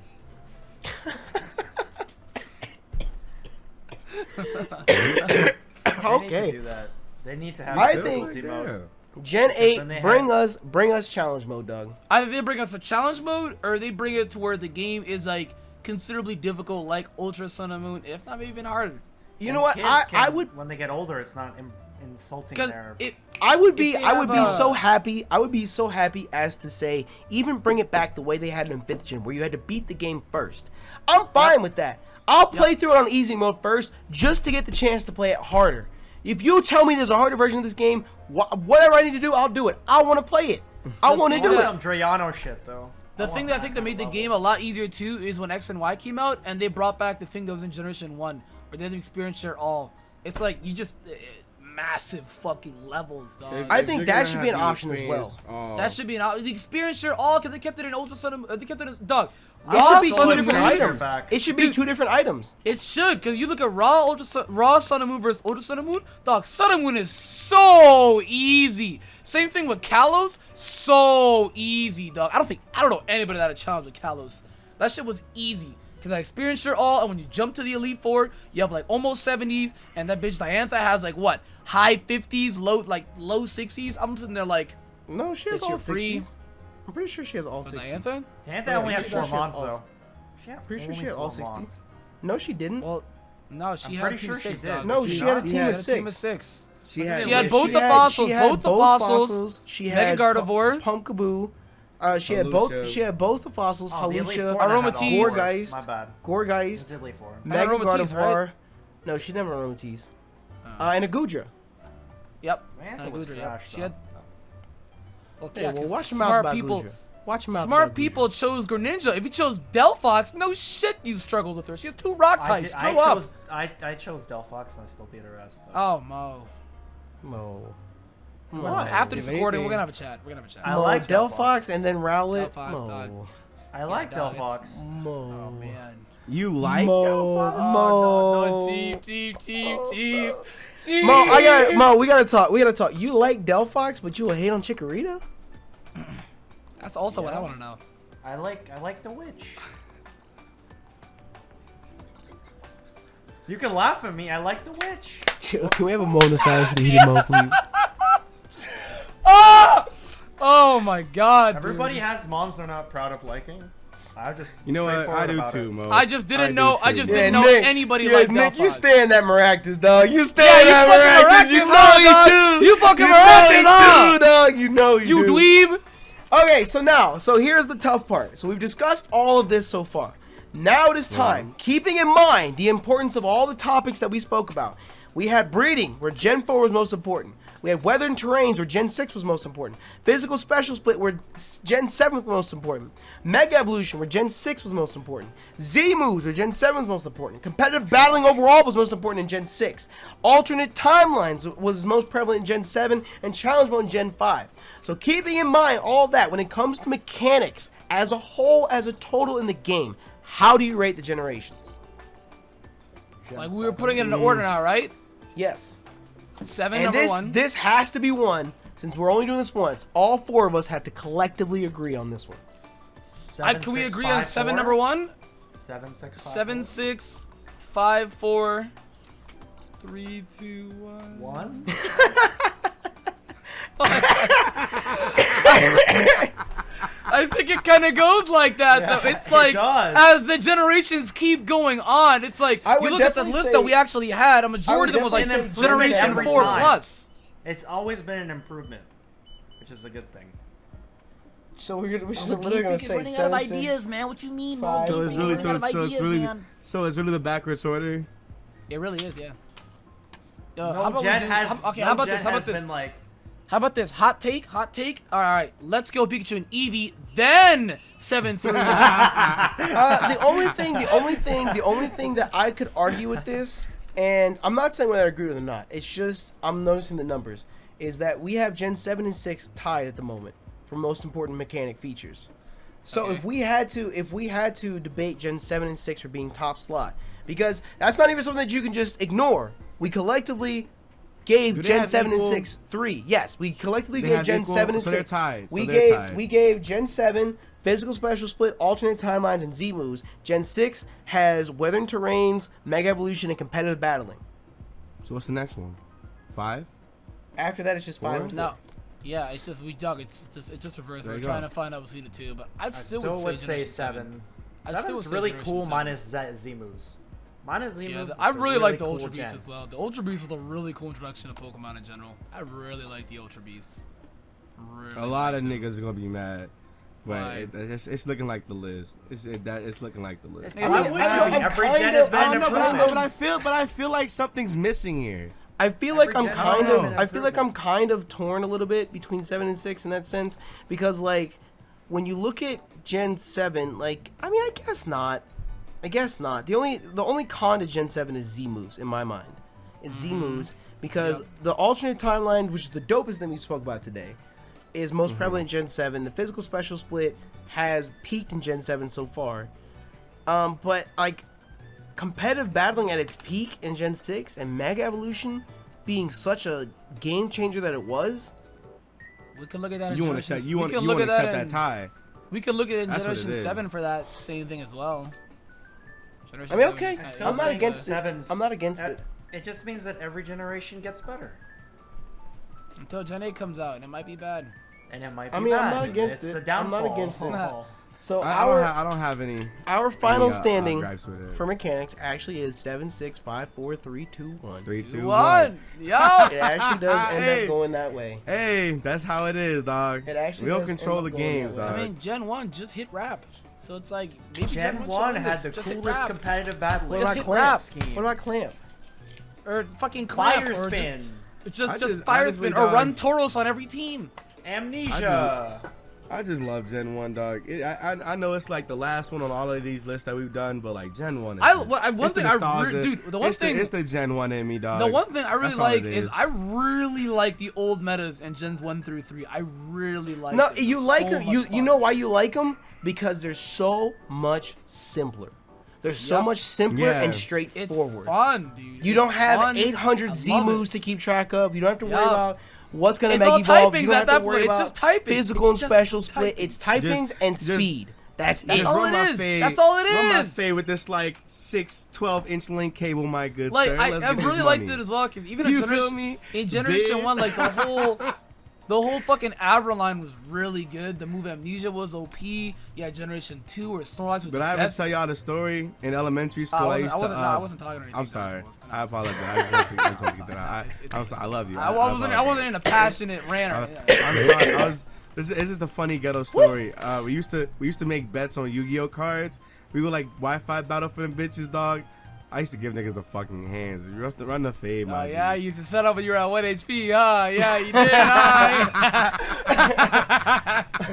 Okay. They need to have I difficulty think mode. Gen 8, bring us challenge mode, Doug. Either they bring us a challenge mode, or they bring it to where the game is like considerably difficult, like Ultra Sun and Moon, if not even harder. You know what? I would, when they get older, it's not insulting their. I would be so happy. I would be so happy as to say, even bring it back the way they had it in 5th gen, where you had to beat the game first. I'm fine with that. I'll play through it on easy mode first, just to get the chance to play it harder. If you tell me there's a harder version of this game, whatever I need to do, I'll do it. I want to play it. I want to do it. Some Drayano shit though. The thing that I think that made the game a lot easier too is when X and Y came out and they brought back the thing that was in Generation 1, where they had to experience share all. It's like you just massive fucking levels, dog. I think that should be an option as well. That should be an option. The experience share all, because they kept it in Ultra Sun. They kept it in dog. It should be Sun two and different Moon. items. It should be 2 different items. It should, because you look at Raw Sun and Moon versus Ultra Sun and Moon. Dog, Sun and Moon is so easy. Same thing with Kalos. So easy, dog. I don't know anybody that had a challenge with Kalos. That shit was easy. Because I experienced your all, and when you jump to the Elite Four, you have like almost 70s, and that bitch Diantha has like what? High 50s, low 60s. I'm sitting there like, no, she has all 60s. I'm pretty sure she has all 60s. Diantha? Diantha only had 4 mons though. Pretty sure she had all 60s. No, she didn't. Well, no, she had a team of 6. Dog. No, she had a team of 6. She had both the fossils, both the fossils. She had Mega Gardevoir, Pumpkaboo. She had both. She had both the fossils. Hawlucha, Aromatisse, Gourgeist, Mega Gardevoir. No, she never Aromatisse. And a Goodra. Yep. And a Goodra. Yep. Well, Hey, well, 'cause watch him out smart about people. Guja. Watch him out. Smart about people chose Greninja. If you chose Delphox, no shit, you struggled with her. She has 2 rock types. Grow up. I chose Delphox and I still beat her ass. Though. Oh, Mo. Guja. Mo. What? After this If recording, anything- we're gonna have a chat. We're gonna have a chat. I Mo, like Delphox and then Rowlet. Delphox, Mo. dog. I like dog, Delphox. Mo. Oh man. You like Mo. Delphox? Oh, Mo. no, Chief. Mo, we gotta talk. You like Delphox, but you will hate on Chikorita? That's also what I want to know. I like the witch. You can laugh at me. I like the witch. Can we have a moment of silence for the heated Mo, please? Ah! Oh my God. Everybody dude. has mons they're not proud of liking. I just You know what? I straightforward do about too, it. Mo. I just didn't know. do I too. just Yeah, didn't know Nick, anybody yeah, like Nick, Delphox. you stay in that Maractus, dog. You stay Yeah, in you that fucking Maractus. You Maractus, know you dog. do. You fucking know Maractus, you huh? do, dog. You know you do. You dweeb. Okay, so here's the tough part. So we've discussed all of this so far. Now it is time, keeping in mind the importance of all the topics that we spoke about. We had breeding, where Gen 4 was most important. We had weather and terrains, where Gen 6 was most important. Physical special split, where Gen 7 was most important. Mega evolution, where Gen 6 was most important. Z moves, where Gen 7 was most important. Competitive battling overall was most important in Gen 6. Alternate timelines was most prevalent in Gen 7, and challenge mode in Gen 5. So keeping in mind all that, when it comes to mechanics as a whole, as a total in the game, how do you rate the generations? Like we were putting it in order now, right? Yes. 7, And number 1. this has to be one, since we're only doing this once. All 4 of us have to collectively agree on this one. Can we agree on 7, number 1? 7, 6, 5, 7, 6, 5, 4, 3, 2, 1. 1. I think it kind of goes like that, Yeah, though. It's it like, does. as the generations keep going on, it's like, I you would look at the definitely list say- that we actually had, a majority of them was like definitely say Generation every 4 time. plus. It's always been an improvement, which is a good thing. So we're literally gonna say 7, 6. man. What you mean, Mo? So it's really, so it's really the backwards order. It really is, yeah. No how about gen we do- has. how- okay, no how about gen this? How about has this? Been like, How about this? Hot take? All right, let's go Pikachu and Eevee, then 7 through. The only thing that I could argue with this, and I'm not saying whether I agree with it or not, it's just I'm noticing the numbers, is that we have Gen 7 and 6 tied at the moment for most important mechanic features. So Okay. if we had to debate Gen 7 and 6 for being top slot, because that's not even something that you can just ignore. We collectively gave Do they Gen have 7 equal- and 6 3. Yes, we collectively They gave have Gen equal- 7 and so 6. they're tied. We So they're gave tied. we gave Gen 7 physical special split, alternate timelines, and Z moves. Gen 6 has weather and terrains, mega evolution, and competitive battling. So what's the next one? 5? After that, it's just 5 and 4. No. Yeah, it's just we dug. It's just reversed. There We're you trying go. to find out between the two, but I I still, still would say Generation 7. I still would Seven's say really Generation cool 7. minus Z moves. Minus Z Yeah, moves. I it's a really like the cool Ultra Beast gen. as well. The Ultra Beast was a really cool introduction to Pokemon in general. I really like the Ultra Beasts. Really A lot of like them. niggas are gonna be mad, but Why? it's looking like the list. It's looking like the list. Niggas I get wish mad. every I'm gen kind has of- been I an don't know, improvement. but I feel like something's missing here. I feel like I'm Every gen kind has of been an I feel like I'm improvement. kind of torn a little bit between 7 and 6 in that sense, because like when you look at Gen 7, like I mean I guess not. The only con to Gen 7 is Z moves in my mind. It's Z moves because the alternate timeline, which is the dopest thing we spoke about today, is most prevalent in Gen 7. The physical special split has peaked in Gen 7 so far. But like competitive battling at its peak in Gen 6 and Mega Evolution being such a game changer that it was. We can look at that. In You want to Generation- accept you we want can you look want to at accept that in- tie. We could look at it in That's what it Generation is. 7 for that same thing as well. Generation I mean, 7 okay, is kinda- I'm not is against it. Seven's- I'm not against it. It just means that every generation gets better, Until Gen 8 comes out, and it might be bad. and it might be I mean, I'm bad. not against It's it. The I'm downfall. not against it. So I don't have any. our final any, standing gripes with it. for mechanics actually is 7, 6, 5, 4, 3, 2, 1. 3, 2, 1. One. Yo. It actually does end Hey. up going that way. Hey, that's how it is, dog. It actually we don't does control end the up going games, that way. dog. I mean, Gen 1 just hit rap. So it's like, maybe Gen 1 1 should had win the this. Just hit coolest rap. competitive battle. What Just about hit Clamp? rap. Scheme. What about Clamp? Or fucking Clamp. Fire or spin? Just I just just- fire honestly, spin. Or dog. run Tauros on every team. Amnesia. I just love Gen 1, dog. I know it's like the last one on all of these lists that we've done, but like Gen 1 is it's the Gen 1 in me, dog. The one thing I really That's all like it is I really like the old metas in Gens 1 through 3. I really like No, them. you They're like so them. much You fun. know why you like them? Because they're so much simpler. They're so Yep. much simpler Yeah. and It's straightforward. fun, dude. You It's don't have fun. 800 I Z love moves it. to keep track of. You don't have to worry Yup. about what's gonna It's make all evolve. You typings don't at have that to worry point. It's about just typing. physical It's and just special split. typing. It's typings and speed. That's That's it. all run it my is. fade- That's all it Run my is. fade with this like 12-inch link cable, my good Like sir. I Let's get this really liked money. it as well because even You in feel Generation, me? in Generation Bitch. 1, like the whole fucking Abra line was really good. The move Amnesia was OP. Yeah, Generation 2 where Snorlax was Did the I ever best. tell y'all the story in elementary school? I used to. wasn't talking or anything. I'm sorry. I apologize. I just wanted to get that out. I'm sorry. I love you. I wasn't in a passionate rant. I'm sorry. This is just a funny ghetto story. We used to make bets on Yu-Gi-Oh cards. We would like Wi-Fi battle for them bitches, dog. I used to give niggas the fucking hands. You used to run the fade, Oh, my yeah, G. you used to set up when you were at 1 HP. Yeah, you did.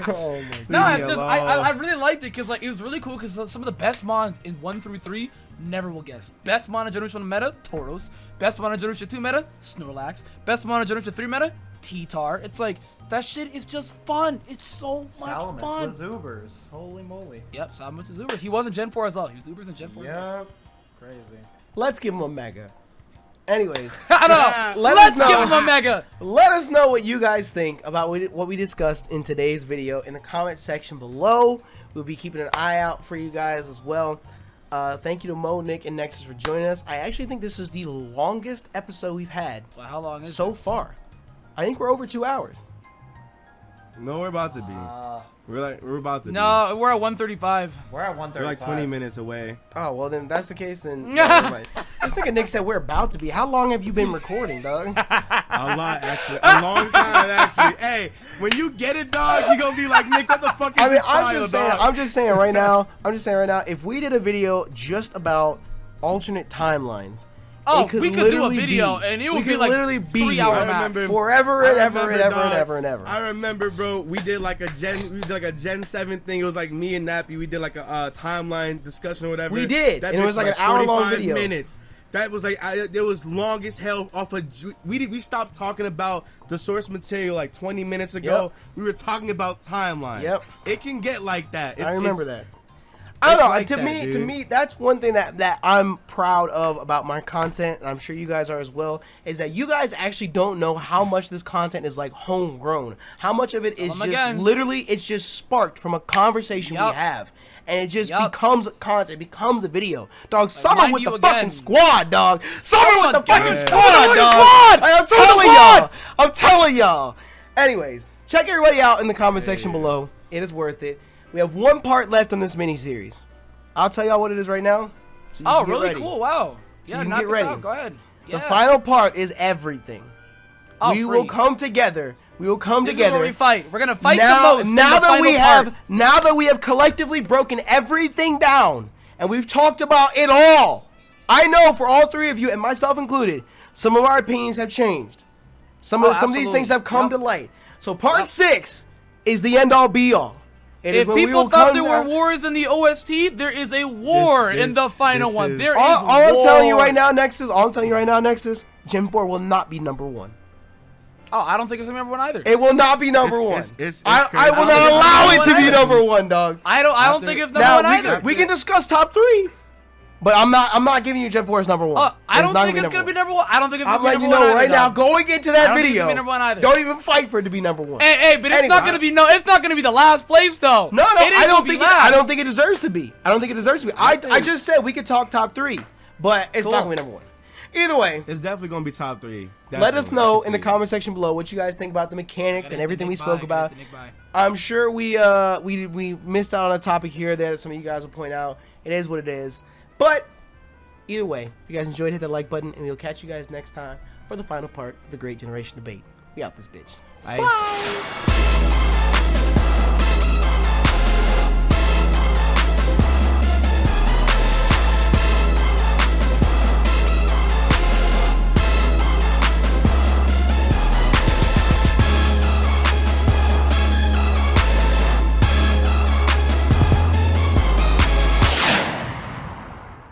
Oh my god. No, Leave it's me just alone. I really liked it because like it was really cool because some of the best mons in 1 through 3 never will guess. Best mon in Generation 1 meta, Tauros. Best mon in Generation 2 meta, Snorlax. Best mon in Generation 3 meta, T-Tar. It's like that shit is just fun. It's so much Salamence fun. with Zubers. Holy moly. Yep, Salamence is Ubers. He was in Gen 4 as well. He was Ubers in Gen 4. Yep. Crazy. Let's give him a mega. Anyways, I don't know. Let Let's us know. give him a mega. let us know what you guys think about what we discussed in today's video in the comment section below. We'll be keeping an eye out for you guys as well. Thank you to Mo, Nick, and Nexus for joining us. I actually think this is the longest episode we've had Well, how long is so this? far. I think we're over 2 hours. No, we're about to be. We're about to be. No, we're at 135. We're at We're 135. like 20 minutes away. Oh, well, then if that's the case, then never mind. This nigga Nick said we're about to be. How long have you been recording, dog? A lot, actually. A long time, actually. Hey, when you get it, dog, you gonna be like, Nick, what the fuck is I mean, this file, dog? I'm just saying right now, if we did a video just about alternate timelines, Oh, it could we could do a literally video be- and it we would be could like literally be 3 hour I max. remember- forever I and ever remember, and ever and dog, ever and ever. I remember, bro. We did like a Gen 7 thing. It was like me and Nappy. We did like a timeline discussion or whatever. We did, That and it bitch was like an hour-long 45 video. Minutes. That was like it was long as hell. We stopped talking about the source material like 20 minutes ago. Yep. We were talking about timeline. Yep. It can get like that. I remember It's- that. I don't know. like to that, me, dude. that's one thing that I'm proud of about my content, and I'm sure you guys are as well. Is that you guys actually don't know how much this content is like homegrown. How much of it is Tell 'em just again. literally it's just sparked from a conversation we Yup. have, and it just Yup. becomes content. It becomes a video. Dog, Summer mind with you the again. fucking squad, dog. Summer Come with on, the fucking guys. squad, Come on, dog. squad. I'm Come on, telling squad. y'all. I'm telling y'all. Anyways, check everybody out in the comment section below. It is worth it. We have one part left on this mini series. I'll tell y'all what it is right now. So you Oh, can get really ready. cool. Wow. you Yeah, can knock get us ready. out. Go ahead. Yeah. The final part is everything. Oh, we free. will come together. We will come This is together. where we fight. We're gonna fight now, the most. in now the that final we part. now that we have collectively broken everything down and we've talked about it all. I know for all three of you and myself included, some of our opinions have changed. Some of these absolutely. things have come Yep. to light. So part Yep. 6 is the end all be all. It is If when we people will thought come there were down- wars in the OST, there is a war in the final this one. is- There is all I'm telling you war. right now, Nexus. All I'm telling you right now, Nexus. Gen 4 will not be number 1. Oh, I don't think it's number 1 either. It will not be number It's- 1. it's I crazy. will I don't not think it's allow number it to one be either. number 1, dog. I don't After- think it's number Now 1 either. we can discuss top 3, but I'm not giving you Gen 4 as number 1. I don't think it's gonna be number 1. I don't think it's I'm gonna be letting you number know 1 right either, now. dog. Going into I that don't think it's video, gonna be number 1 either. don't even fight for it to be number 1. Hey, but it's not Anyways. gonna be it's not gonna be the last place though. No, It ain't I gonna don't be think last. I don't think it deserves to be. I don't think it deserves to be. I just said we could talk top 3, but it's not Cool. gonna be number 1. Either way, It's definitely gonna be top 3. let us Definitely. know I in can the see it. comment section below what you guys think about the mechanics and everything we spoke about. I'm sure we missed out on a topic here or there that some of you guys will point out. It is what it is. But either way, if you guys enjoyed, hit that like button, and we'll catch you guys next time for the final part of the Great Generation Debate. We out this bitch. Bye.